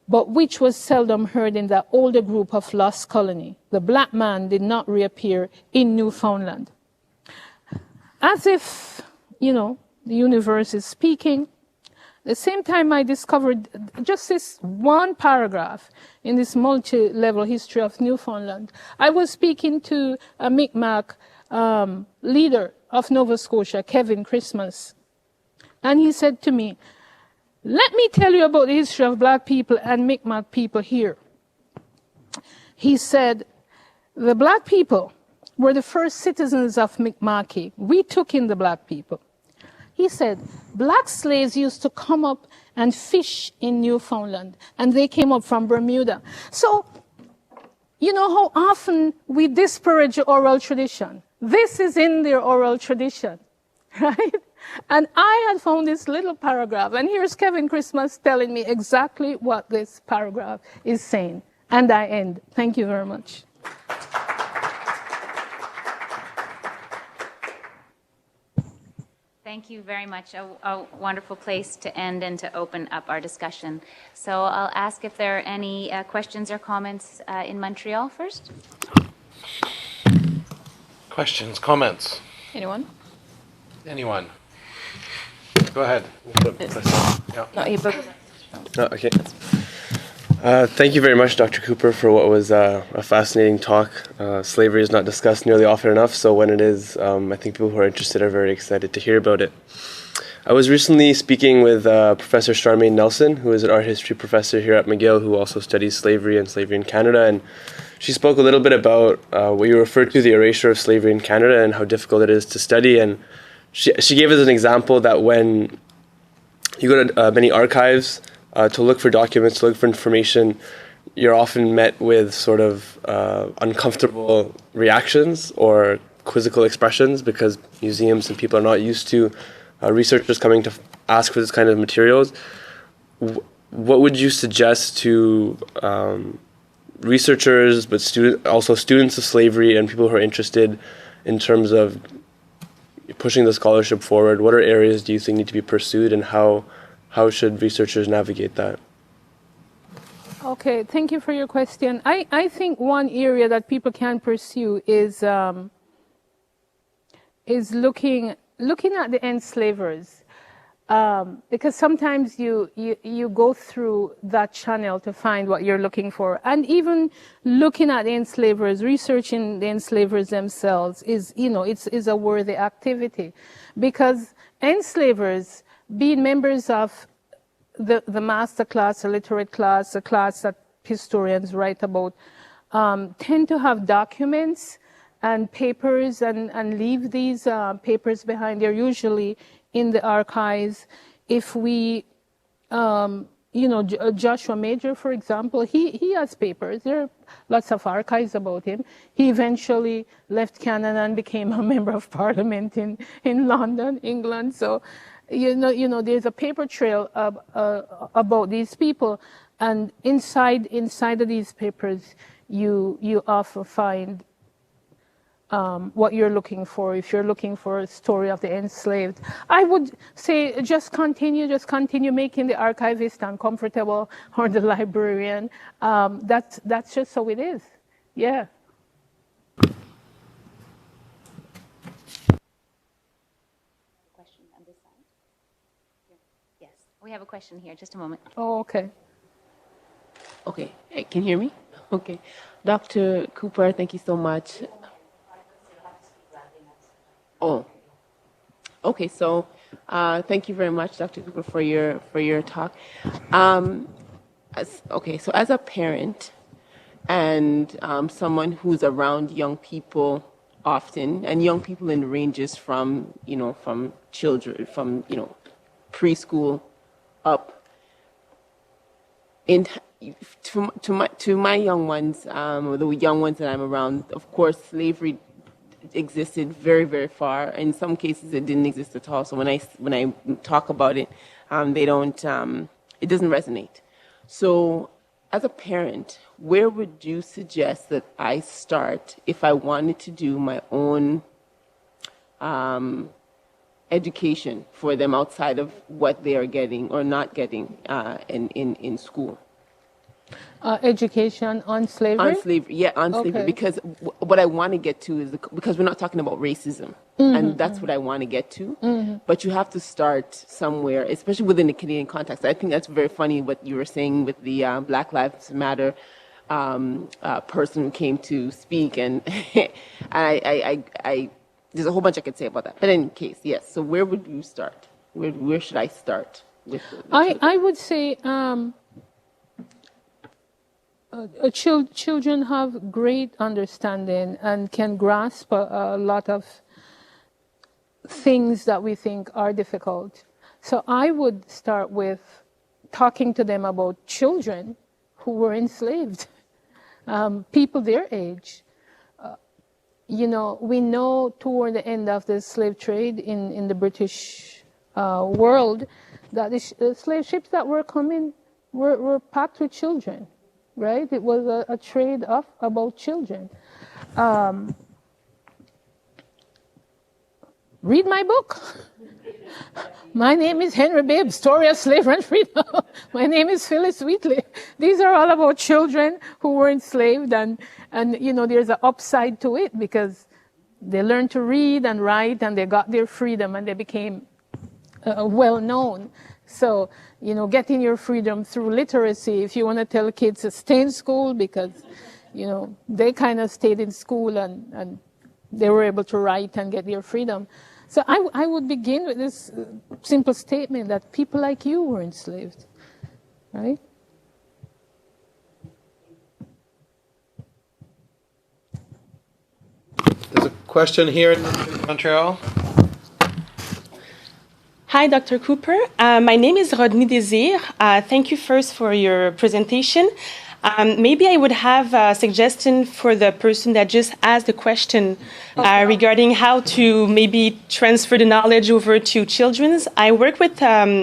but which was seldom heard in that older group of lost colony. The black man did not reappear in Newfoundland. As if, the universe is speaking, the same time I discovered just this one paragraph in this multi-level history of Newfoundland, I was speaking to a Mi'kmaq leader of Nova Scotia, Kevin Christmas, and he said to me, "Let me tell you about the history of black people and Mi'kmaq people here." He said, "The black people were the first citizens of Mi'kmaqui. We took in the black people." He said, black slaves used to come up and fish in Newfoundland, and they came up from Bermuda. So, you know how often we disparage oral tradition? This is in their oral tradition, right? And I had found this little paragraph, and here's Kevin Christmas telling me exactly what this paragraph is saying. And I end. Thank you very much. Thank you very much. A wonderful place to end and to open up our discussion. So I'll ask if there are any questions or comments in Montreal first. Questions, comments? Anyone? Anyone? Go ahead. Yeah. No, you book. Okay. Thank you very much, Dr. Cooper, for what was a fascinating talk. Slavery is not discussed nearly often enough, so when it is, I think people who are interested are very excited to hear about it. I was recently speaking with Professor Charmaine Nelson, who is an art history professor here at McGill, who also studies slavery and slavery in Canada, and she spoke a little bit about what you referred to, the erasure of slavery in Canada, and how difficult it is to study. And she gave us an example that when you go to many archives, to look for documents, to look for information, you're often met with sort of uncomfortable reactions or quizzical expressions because museums and people are not used to researchers coming to ask for this kind of materials. What would you suggest to researchers, but also students of slavery and people who are interested in terms of pushing the scholarship forward? What are areas do you think need to be pursued, and how should researchers navigate that? Okay, thank you for your question. I think one area that people can pursue is looking at the enslavers, because sometimes you go through that channel to find what you're looking for, and even looking at the enslavers, researching the enslavers themselves is it's a worthy activity, because enslavers, being members of the master class, the literate class, the class that historians write about, tend to have documents and papers and leave these papers behind. They're usually in the archives. If we, Joshua Major, for example, he has papers. There are lots of archives about him. He eventually left Canada and became a member of parliament in London, England. So, there's a paper trail about these people, and inside of these papers, you often find what you're looking for. If you're looking for a story of the enslaved, I would say just continue making the archivist uncomfortable, or the librarian. That's just how it is. Yeah. We have a question here. Just a moment. Oh, okay. Okay, hey, can you hear me? Okay. Dr. Cooper, thank you so much. Oh, okay. So, thank you very much, Dr. Cooper, for your talk. So as a parent, and someone who's around young people often, and young people in ranges from, from children, from, preschool up. In to my young ones, or the young ones that I'm around, of course, slavery existed very, very far. In some cases, it didn't exist at all. So when I talk about it, they don't. It doesn't resonate. So, as a parent, where would you suggest that I start if I wanted to do my own education for them outside of what they are getting or not getting in school? Education on slavery? On slavery, yeah, on slavery. Okay. Because what I want to get to is because we're not talking about racism, and that's what I want to get to. But you have to start somewhere, especially within the Canadian context. I think that's very funny what you were saying with the Black Lives Matter person who came to speak, and I there's a whole bunch I could say about that. But in any case, yes. So where would you start? Where should I start with? I would say. Children have great understanding and can grasp a lot of things that we think are difficult. So I would start with talking to them about children who were enslaved, people their age. We know toward the end of the slave trade in the British world that the slave ships that were coming were packed with children. Right? It was a trade off about children. Read my book. My name is Henry Bibb, Story of Slavery and Freedom. My name is Phyllis Wheatley. These are all about children who were enslaved, and there's an upside to it because they learned to read and write, and they got their freedom, and they became well known. So, getting your freedom through literacy, if you want to tell kids to stay in school because, they kind of stayed in school and they were able to write and get their freedom. So I would begin with this simple statement that people like you were enslaved, right? There's a question here in Montreal. Hi, Dr. Cooper. My name is Rodney Désir. Thank you first for your presentation. Maybe I would have a suggestion for the person that just asked the question regarding how to maybe transfer the knowledge over to children. I work with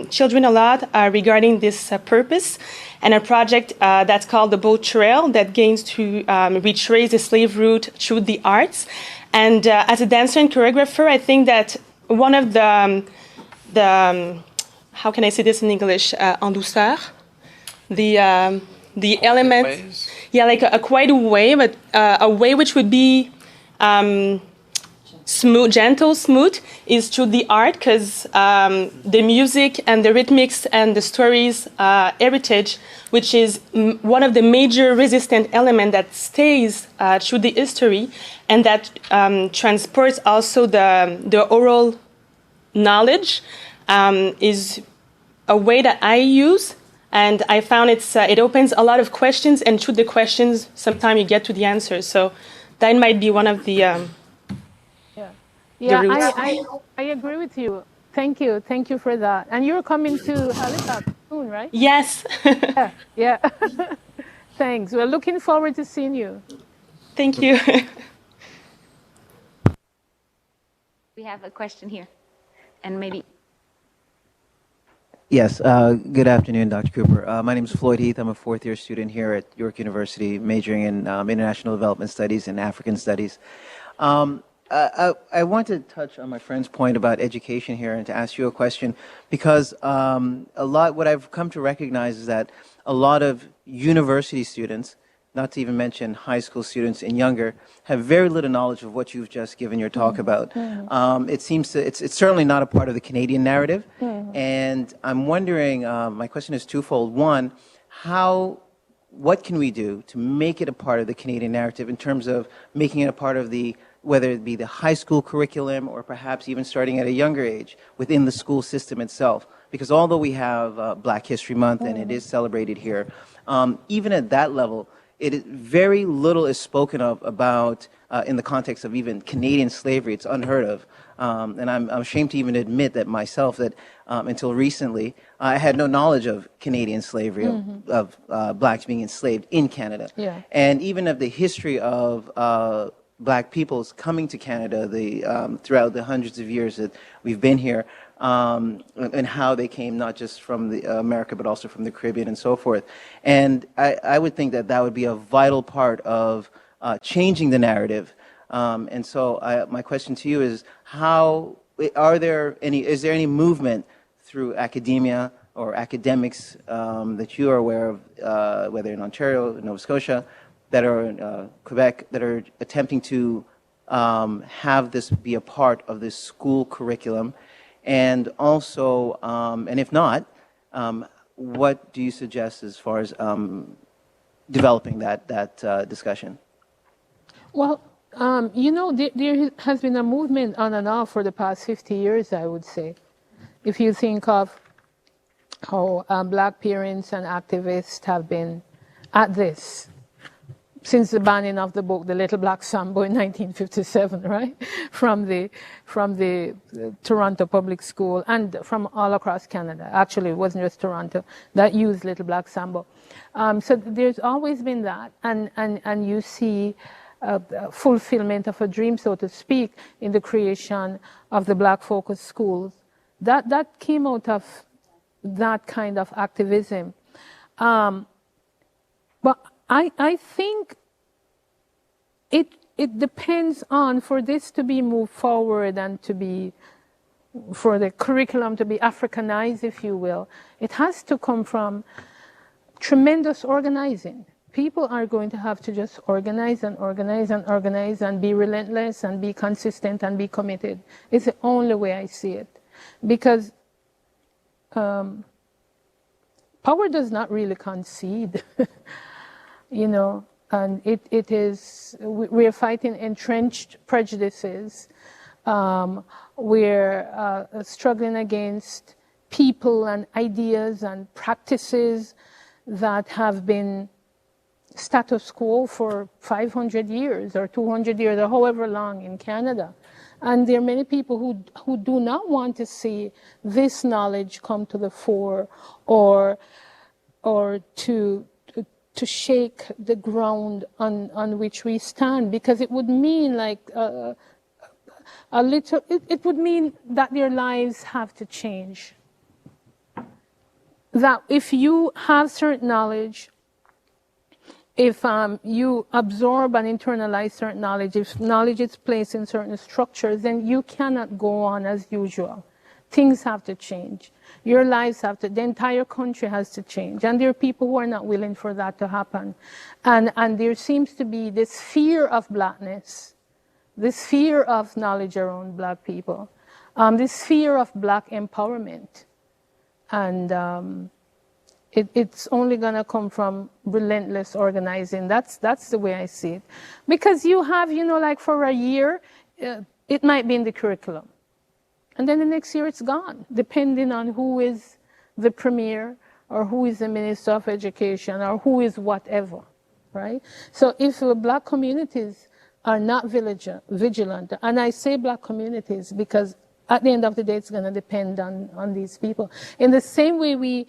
children a lot regarding this purpose and a project that's called the Boat Trail that aims to retrace the slave route through the arts. And as a dancer and choreographer, I think that one of the how can I say this in English? En douceur, the elements, yeah, like a quiet way, but a way which would be smooth, gentle, smooth, is through the art, because the music and the rhythmics and the stories heritage, which is one of the major resistant elements that stays through the history and that transports also the oral knowledge, is a way that I use, and I found it opens a lot of questions, and through the questions, sometimes you get to the answers. So that might be one of the I agree with you. Thank you for that. And you're coming to Halifax soon, right? Yes. Yeah. Thanks. We're looking forward to seeing you. Thank you. We have a question here, and maybe. Yes, good afternoon, Dr. Cooper. My name is Floyd Heath. I'm a fourth-year student here at York University, majoring in International Development Studies and African Studies. I want to touch on my friend's point about education here and to ask you a question, because what I've come to recognize is that a lot of university students, not to even mention high school students and younger, have very little knowledge of what you've just given your talk about. It seems it's certainly not a part of the Canadian narrative, and I'm wondering, my question is twofold. One, what can we do to make it a part of the Canadian narrative in terms of making it a part of whether it be the high school curriculum or perhaps even starting at a younger age within the school system itself? Because although we have Black History Month and it is celebrated here, even at that level, very little is spoken of about in the context of even Canadian slavery. It's unheard of. And I'm ashamed to even admit that myself, that until recently, I had no knowledge of Canadian slavery, of blacks being enslaved in Canada. Yeah. And even of the history of black peoples coming to Canada throughout the hundreds of years that we've been here, and how they came not just from America, but also from the Caribbean and so forth. And I would think that that would be a vital part of changing the narrative. And so my question to you is, is there any movement through academia or academics that you are aware of, whether in Ontario, Nova Scotia, that are in Quebec, that are attempting to have this be a part of this school curriculum? And also, and if not, what do you suggest as far as developing that discussion? Well, there has been a movement on and off for the past 50 years, I would say. If you think of how black parents and activists have been at this since the banning of the book, The Little Black Sambo in 1957, right? From the Toronto Public School and from all across Canada. Actually, it wasn't just Toronto that used Little Black Sambo. So there's always been that, and you see fulfillment of a dream, so to speak, in the creation of the black focused schools. That came out of that kind of activism. But I think it depends on, for this to be moved forward and for the curriculum to be Africanized, if you will, it has to come from tremendous organizing. People are going to have to just organize and organize and organize and be relentless and be consistent and be committed. It's the only way I see it. Because power does not really concede, and it is, we're fighting entrenched prejudices. We're struggling against people and ideas and practices that have been status quo for 500 years or 200 years or however long in Canada. And there are many people who do not want to see this knowledge come to the fore or to shake the ground on which we stand, because it would mean like it would mean that their lives have to change. That if you have certain knowledge, if you absorb and internalize certain knowledge, if knowledge is placed in certain structures, then you cannot go on as usual. Things have to change. Your lives have to, the entire country has to change. And there are people who are not willing for that to happen. And there seems to be this fear of blackness, this fear of knowledge around black people, this fear of black empowerment. And it's only going to come from relentless organizing. That's the way I see it. Because you have, like for a year, it might be in the curriculum. And then the next year it's gone, depending on who is the premier or who is the Minister of Education or who is whatever, right? So if black communities are not vigilant, and I say black communities because at the end of the day, it's going to depend on these people. In the same way we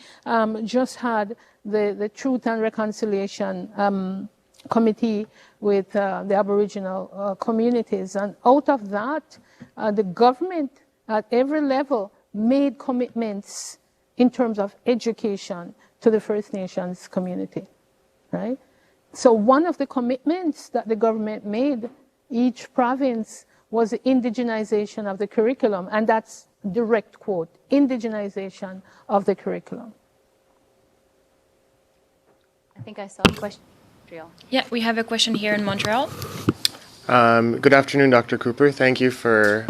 just had the Truth and Reconciliation Committee with the Aboriginal communities. And out of that, the government at every level made commitments in terms of education to the First Nations community, right? So one of the commitments that the government made, each province, was the indigenization of the curriculum, and that's direct quote, indigenization of the curriculum. I think I saw a question. Yeah, we have a question here in Montreal. Good afternoon, Dr. Cooper. Thank you for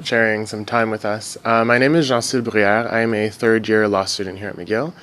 sharing some time with us. My name is Jean-Cyril Bruyère. I am a third-year law student here at McGill.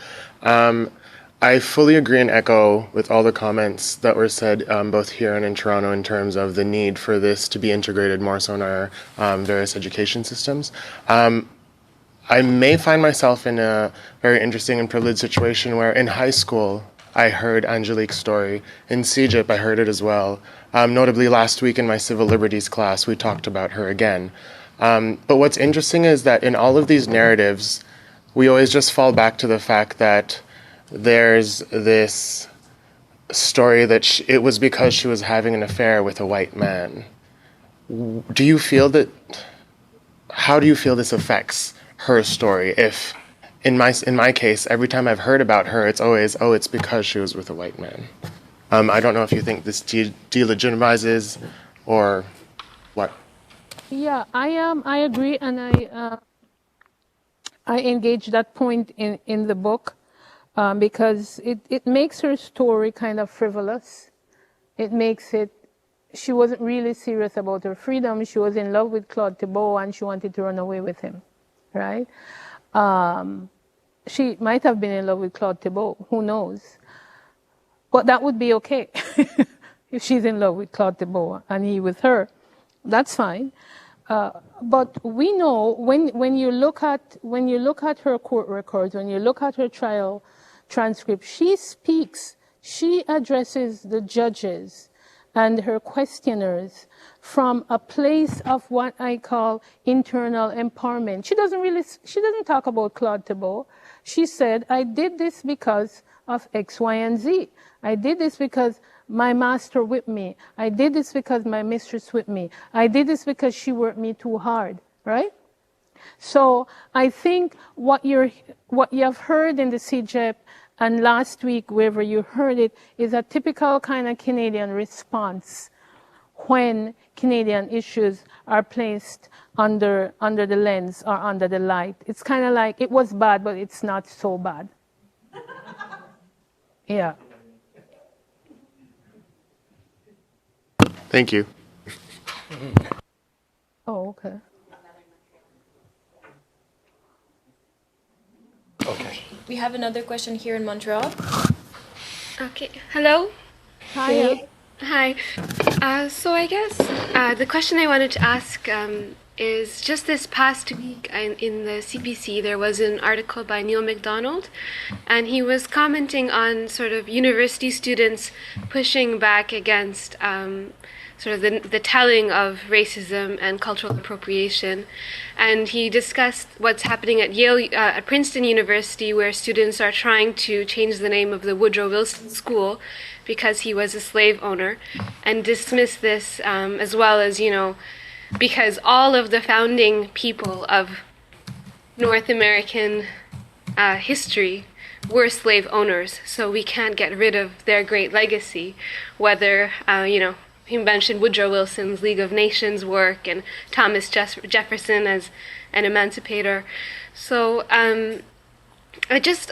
I fully agree and echo with all the comments that were said both here and in Toronto in terms of the need for this to be integrated more so in our various education systems. I may find myself in a very interesting and privileged situation where in high school, I heard Angelique's story. In CEGIP, I heard it as well. Notably, last week in my civil liberties class, we talked about her again. But what's interesting is that in all of these narratives, we always just fall back to the fact that there's this story that it was because she was having an affair with a white man. Do you feel that? How do you feel this affects her story? If, in my case, every time I've heard about her, it's always, oh, it's because she was with a white man. I don't know if you think this delegitimizes or what. Yeah, I agree, and I engage that point in the book because it makes her story kind of frivolous. It makes it, she wasn't really serious about her freedom. She was in love with Claude Thibault and she wanted to run away with him, right? She might have been in love with Claude Thibault, who knows? But that would be okay if she's in love with Claude Thibault and he with her. That's fine. But we know when you look at her court records, when you look at her trial transcript, she speaks, she addresses the judges and her questioners from a place of what I call internal empowerment. She doesn't talk about Claude Thibault. She said, I did this because of X, Y, and Z. I did this because my master whipped me. I did this because my mistress whipped me. I did this because she worked me too hard, right? So I think what you have heard in the CEGEP and last week, wherever you heard it, is a typical kind of Canadian response when Canadian issues are placed under the lens or under the light. It's kind of like, it was bad, but it's not so bad. Yeah. Thank you. Oh, okay. Okay. We have another question here in Montreal. Okay. Hello. Hi. Hi. So I guess the question I wanted to ask is just this past week in the CBC, there was an article by Neil MacDonald, and he was commenting on sort of university students pushing back against sort of the telling of racism and cultural appropriation. And he discussed what's happening at at Princeton University, where students are trying to change the name of the Woodrow Wilson School because he was a slave owner, and dismiss this as well as, because all of the founding people of North American history were slave owners, so we can't get rid of their great legacy, whether, he mentioned Woodrow Wilson's League of Nations work and Thomas Jefferson as an emancipator. So I'm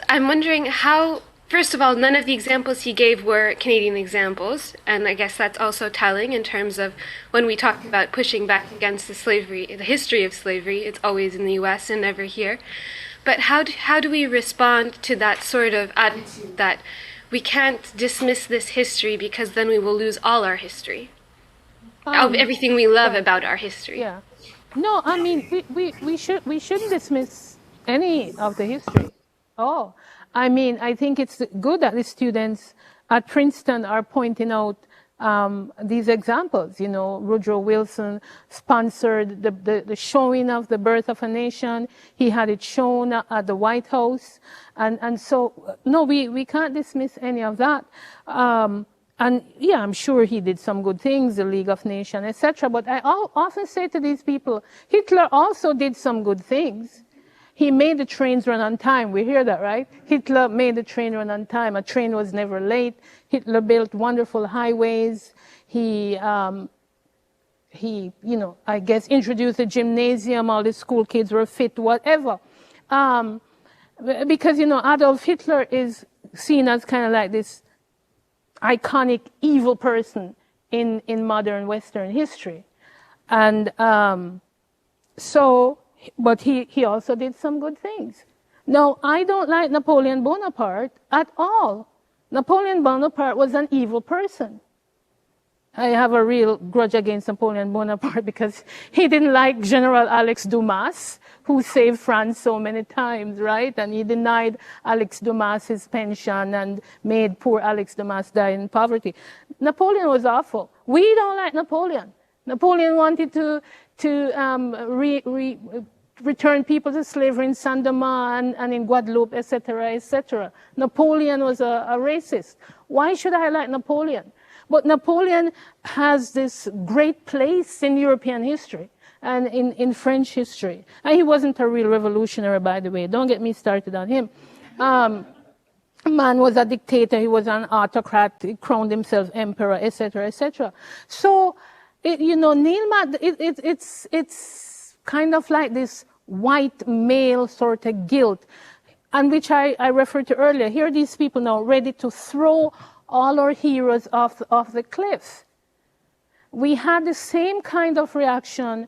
wondering how, first of all, none of the examples he gave were Canadian examples, and I guess that's also telling in terms of when we talk about pushing back against the history of slavery, it's always in the US and never here. But how do we respond to that sort of attitude that we can't dismiss this history because then we will lose all our history, of everything we love about our history? Yeah. No, I mean, we shouldn't dismiss any of the history. Oh, I mean, I think it's good that the students at Princeton are pointing out these examples. Woodrow Wilson sponsored the showing of the Birth of a Nation. He had it shown at the White House. And so, no, we can't dismiss any of that. And yeah, I'm sure he did some good things, the League of Nations, etc. But I often say to these people, Hitler also did some good things. He made the trains run on time. We hear that, right? Hitler made the train run on time. A train was never late. Hitler built wonderful highways. He I guess introduced a gymnasium. All the school kids were fit, whatever. Because, Adolf Hitler is seen as kind of like this iconic evil person in modern Western history. And but he also did some good things. Now, I don't like Napoleon Bonaparte at all. Napoleon Bonaparte was an evil person. I have a real grudge against Napoleon Bonaparte because he didn't like General Alex Dumas, who saved France so many times, right? And he denied Alex Dumas his pension and made poor Alex Dumas die in poverty. Napoleon was awful. We don't like Napoleon. Napoleon wanted to return people to slavery in Saint Domingue and in Guadeloupe, etc., etc. Napoleon was a racist. Why should I like Napoleon? But Napoleon has this great place in European history and in French history. And he wasn't a real revolutionary, by the way. Don't get me started on him. Man was a dictator. He was an autocrat. He crowned himself emperor, etc., etc. So, it's kind of like this white male sort of guilt, and which I referred to earlier. Here are these people now ready to throw all our heroes off the cliff. We had the same kind of reaction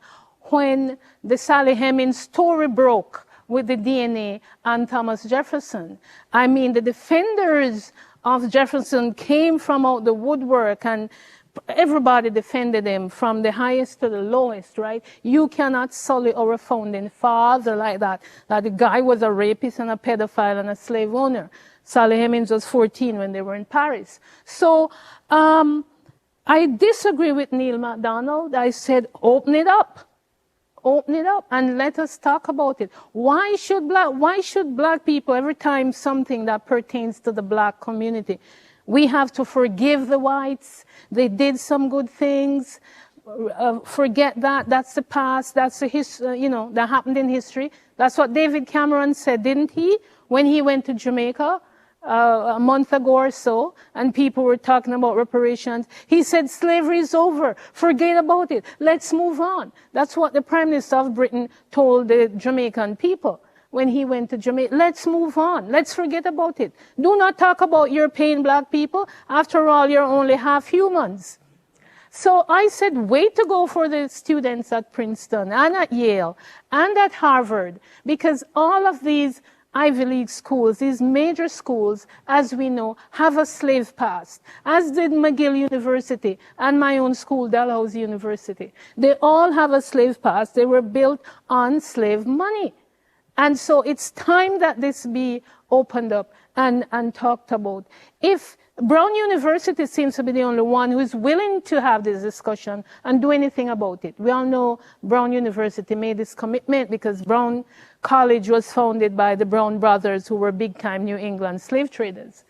when the Sally Hemings story broke with the DNA on Thomas Jefferson. I mean, the defenders of Jefferson came from out the woodwork, and everybody defended him from the highest to the lowest, right? You cannot sully our founding father like that. That the guy was a rapist and a pedophile and a slave owner. Sally Hemings was 14 when they were in Paris. So I disagree with Neil MacDonald. I said, open it up. Open it up and let us talk about it. Why should black people, every time something that pertains to the black community, we have to forgive the whites? They did some good things. Forget that. That's the past. That's the history, that happened in history. That's what David Cameron said, didn't he? When he went to Jamaica a month ago or so, and people were talking about reparations. He said, slavery is over. Forget about it. Let's move on. That's what the Prime Minister of Britain told the Jamaican people when he went to Jamaica. Let's move on. Let's forget about it. Do not talk about European black people. After all, you're only half humans. So I said, way to go for the students at Princeton and at Yale and at Harvard, because all of these Ivy League schools, these major schools, as we know, have a slave past, as did McGill University and my own school, Dalhousie University. They all have a slave past. They were built on slave money. And so it's time that this be opened up and talked about. If Brown University seems to be the only one who is willing to have this discussion and do anything about it. We all know Brown University made this commitment because Brown College was founded by the Brown brothers, who were big-time New England slave traders.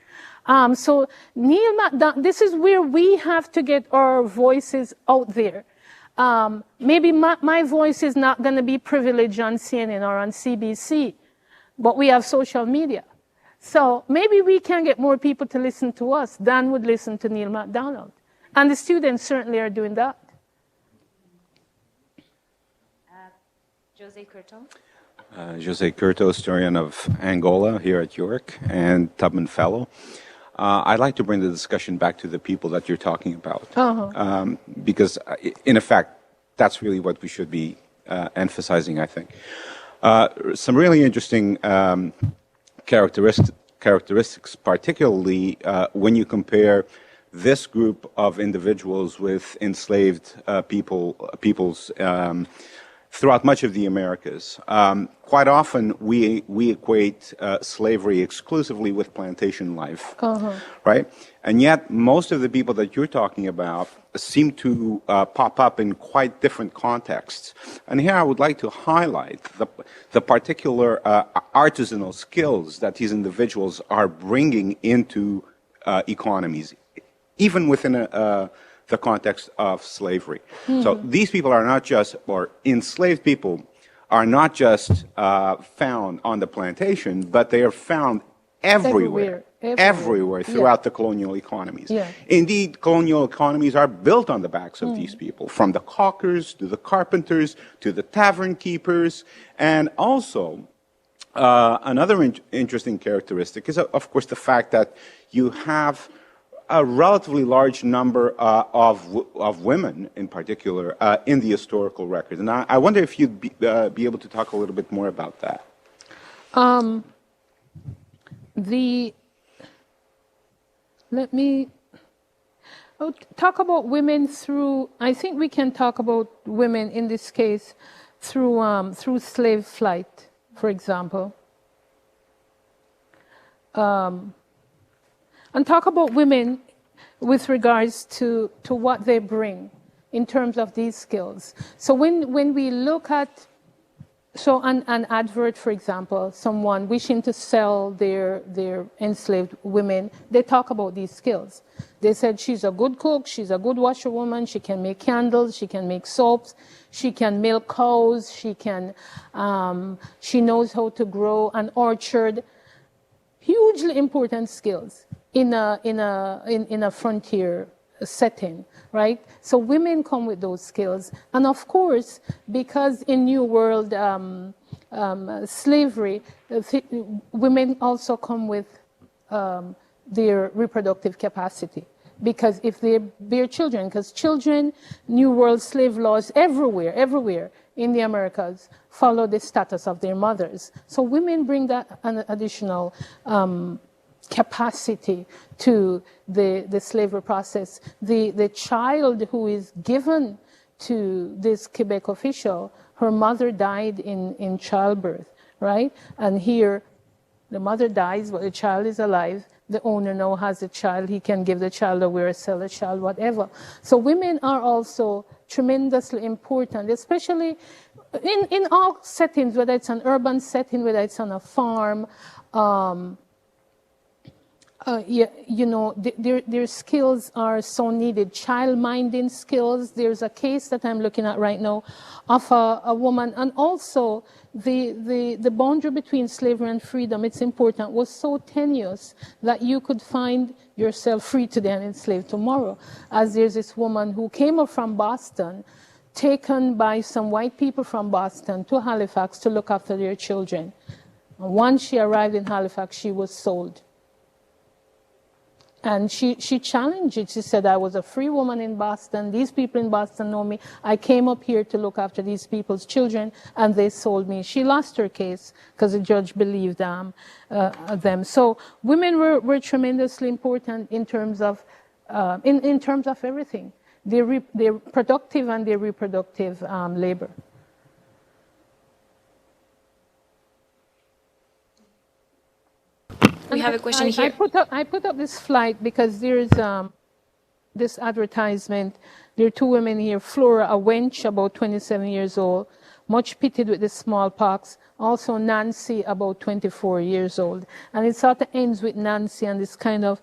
So Neil MacDonald, this is where we have to get our voices out there. Maybe my voice is not going to be privileged on CNN or on CBC, but we have social media. So maybe we can get more people to listen to us than would listen to Neil MacDonald. And the students certainly are doing that. Jose Curto. Jose Curto, historian of Angola here at York and Tubman Fellow. I'd like to bring the discussion back to the people that you're talking about. Because, in effect, that's really what we should be emphasizing, I think. Some really interesting characteristics, particularly when you compare this group of individuals with enslaved peoples throughout much of the Americas. Quite often, we equate slavery exclusively with plantation life, right? And yet, most of the people that you're talking about seem to pop up in quite different contexts. And here I would like to highlight the particular artisanal skills that these individuals are bringing into economies, even within the context of slavery. So these people are not just, or enslaved people are not just found on the plantation, but they are found everywhere throughout the colonial economies. Indeed, colonial economies are built on the backs of these people, from the caulkers to the carpenters to the tavern keepers. And also, another interesting characteristic is, of course, the fact that you have a relatively large number of women, in particular, in the historical record. And I wonder if you'd be able to talk a little bit more about that. talk about women through, I think we can talk about women in this case through slave flight, for example. And talk about women with regards to what they bring in terms of these skills. So when we look at, so an advert, for example, someone wishing to sell their enslaved women, they talk about these skills. They said she's a good cook, she's a good washerwoman, she can make candles, she can make soaps, she can milk cows, she knows how to grow an orchard. Hugely important skills in a frontier setting, right? So women come with those skills. And of course, because in New World slavery, women also come with their reproductive capacity. Because if they bear children, because children, New World slave laws everywhere in the Americas follow the status of their mothers. So women bring that an additional capacity to the slavery process. The child who is given to this Quebec official, her mother died in childbirth, right? And here, the mother dies, but the child is alive. The owner now has a child. He can give the child away or sell the child, whatever. So women are also tremendously important, especially in all settings, whether it's an urban setting, whether it's on a farm. Their skills are so needed. Child-minding skills. There's a case that I'm looking at right now of a woman, and also the boundary between slavery and freedom, it's important, was so tenuous that you could find yourself free today and enslaved tomorrow. As there's this woman who came up from Boston, taken by some white people from Boston to Halifax to look after their children. And once she arrived in Halifax, she was sold. And she challenged it. She said, I was a free woman in Boston. These people in Boston know me. I came up here to look after these people's children, and they sold me. She lost her case because the judge believed them. So women were tremendously important in terms of everything, their productive and their reproductive labor. We have a question here. I put up this flight because there's this advertisement. There are two women here. Flora, a wench, about 27 years old, much pitted with the smallpox. Also Nancy, about 24 years old. And it sort of ends with Nancy and this kind of,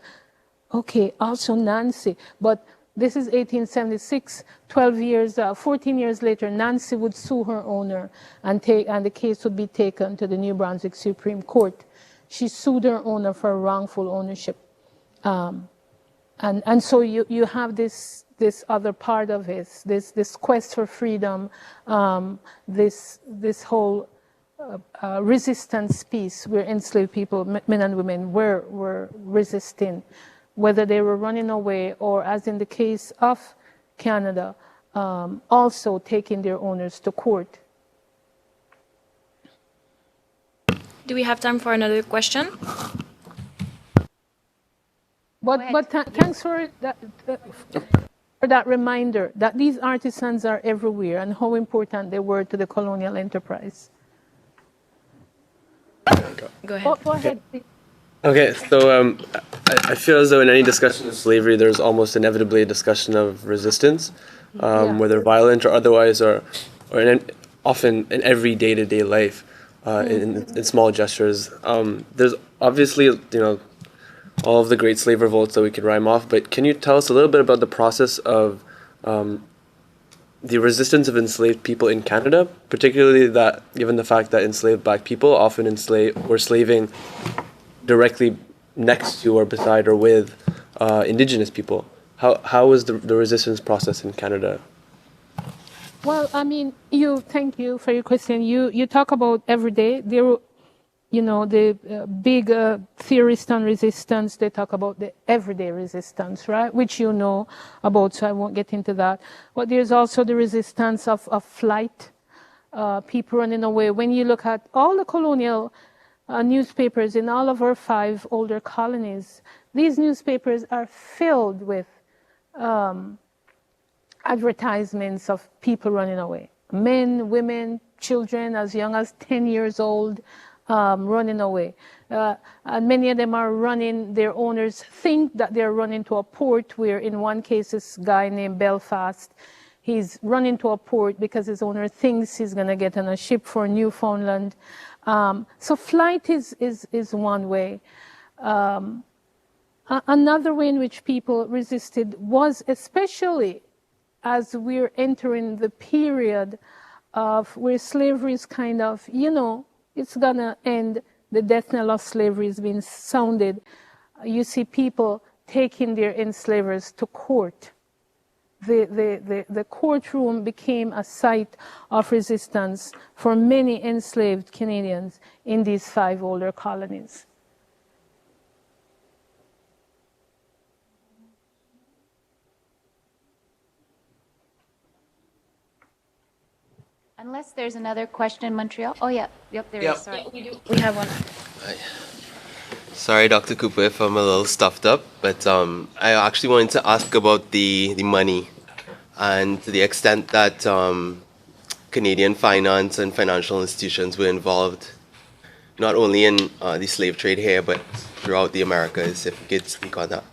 okay, also Nancy. But this is 1876, 14 years later, Nancy would sue her owner and the case would be taken to the New Brunswick Supreme Court. She sued her owner for wrongful ownership. And so you have this other part of it, this quest for freedom, this whole resistance piece where enslaved people, men and women, were resisting, whether they were running away or, as in the case of Canada, also taking their owners to court. Do we have time for another question? But thanks for that reminder that these artisans are everywhere and how important they were to the colonial enterprise. Go ahead. Go ahead, please. Okay, so I feel as though in any discussion of slavery, there's almost inevitably a discussion of resistance, whether violent or otherwise, or often in every day-to-day life. In small gestures. There's obviously, all of the great slave revolts that we could rhyme off, but can you tell us a little bit about the process of the resistance of enslaved people in Canada, particularly that, given the fact that enslaved Black people often were slaving directly next to or beside or with Indigenous people? How was the resistance process in Canada? Well, I mean, thank you for your question. You talk about every day. There, the big theorists on resistance, they talk about the everyday resistance, right? Which you know about, so I won't get into that. But there's also the resistance of flight, people running away. When you look at all the colonial newspapers in all of our 5 older colonies, these newspapers are filled with advertisements of people running away. Men, women, children as young as 10 years old running away. And many of them are running, their owners think that they're running to a port where in one case this guy named Belfast, he's running to a port because his owner thinks he's going to get on a ship for Newfoundland. So flight is one way. Another way in which people resisted was especially as we're entering the period of where slavery is kind of, it's gonna end, the death knell of slavery is being sounded. You see people taking their enslavers to court. The courtroom became a site of resistance for many enslaved Canadians in these 5 older colonies. Unless there's another question in Montreal. Oh, yeah. Yep, there is. Sorry. Yeah, we do. We have one. Sorry, Dr. Cooper, if I'm a little stuffed up, but I actually wanted to ask about the money and to the extent that Canadian finance and financial institutions were involved, not only in the slave trade here, but throughout the Americas, if you could speak on that.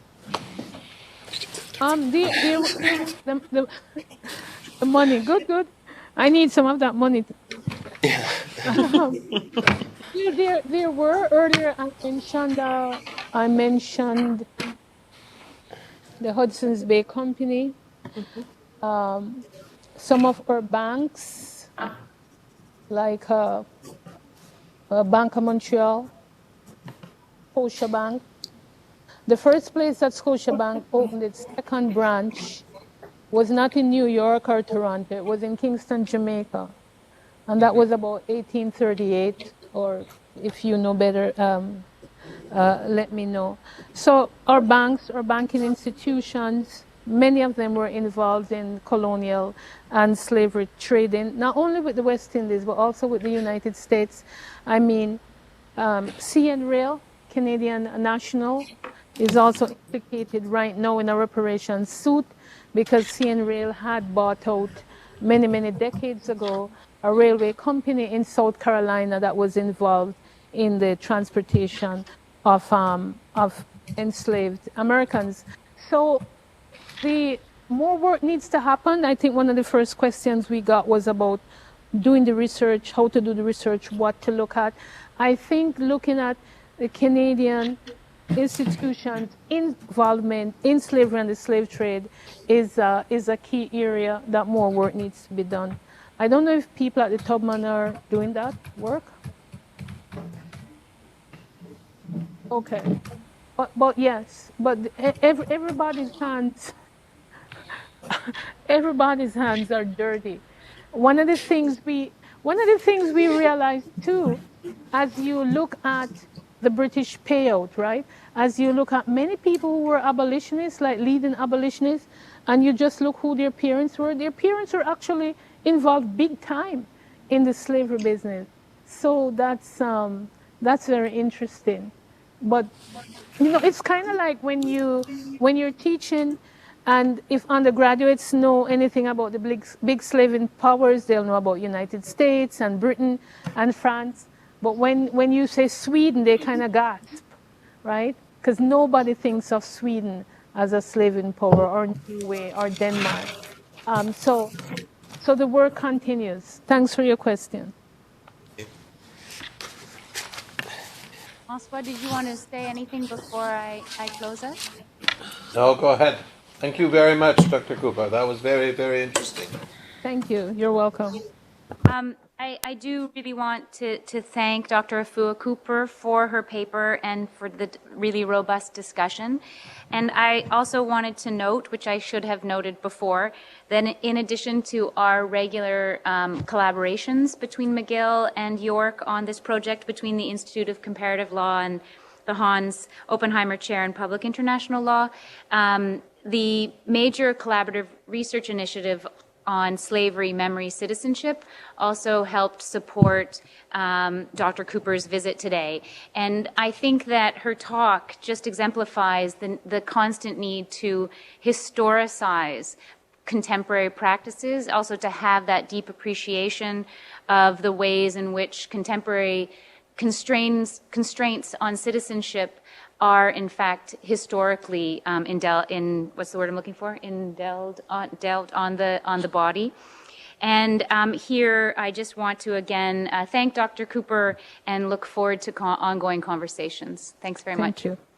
The money, good. I need some of that money. There were earlier. I mentioned the Hudson's Bay Company. Some of our banks, like Bank of Montreal, Scotiabank. The first place that Scotiabank opened its second branch was not in New York or Toronto. It was in Kingston, Jamaica. And that was about 1838, or if you know better, let me know. So our banks, our banking institutions, many of them were involved in colonial and slavery trading, not only with the West Indies, but also with the United States. I mean, CN Rail, Canadian National, is also implicated right now in a reparations suit because CN Rail had bought out many decades ago a railway company in South Carolina that was involved in the transportation of enslaved Americans. So the more work needs to happen. I think one of the first questions we got was about doing the research, how to do the research, what to look at. I think looking at the Canadian institutions' involvement in slavery and the slave trade is a key area that more work needs to be done. I don't know if people at the Tubman are doing that work. Okay, but yes, but everybody's hands, everybody's hands are dirty. One of the things we realized too, as you look at the British payout, right? As you look at many people who were abolitionists, like leading abolitionists, and you just look who their parents were actually involved big time in the slavery business. So that's very interesting. But it's kind of like when you're teaching, and if undergraduates know anything about the big slaving powers, they'll know about United States and Britain and France. But when you say Sweden, they kind of gasp, right? Because nobody thinks of Sweden as a slaving power, or Norway, or Denmark. So the work continues. Thanks for your question. François, did you want to say anything before I close us? No, go ahead. Thank you very much, Dr. Cooper. That was very, very interesting. Thank you. You're welcome. I do really want to thank Dr. Afua Cooper for her paper and for the really robust discussion. And I also wanted to note, which I should have noted before, that in addition to our regular collaborations between McGill and York on this project, between the Institute of Comparative Law and the Hans Oppenheimer Chair in Public International Law, the major collaborative research initiative on slavery, memory, citizenship also helped support Dr. Cooper's visit today. And I think that her talk just exemplifies the constant need to historicize contemporary practices, also to have that deep appreciation of the ways in which contemporary constraints on citizenship are in fact historically dealt on the body. And here I just want to again thank Dr. Cooper and look forward to ongoing conversations. Thanks very much. Thank you.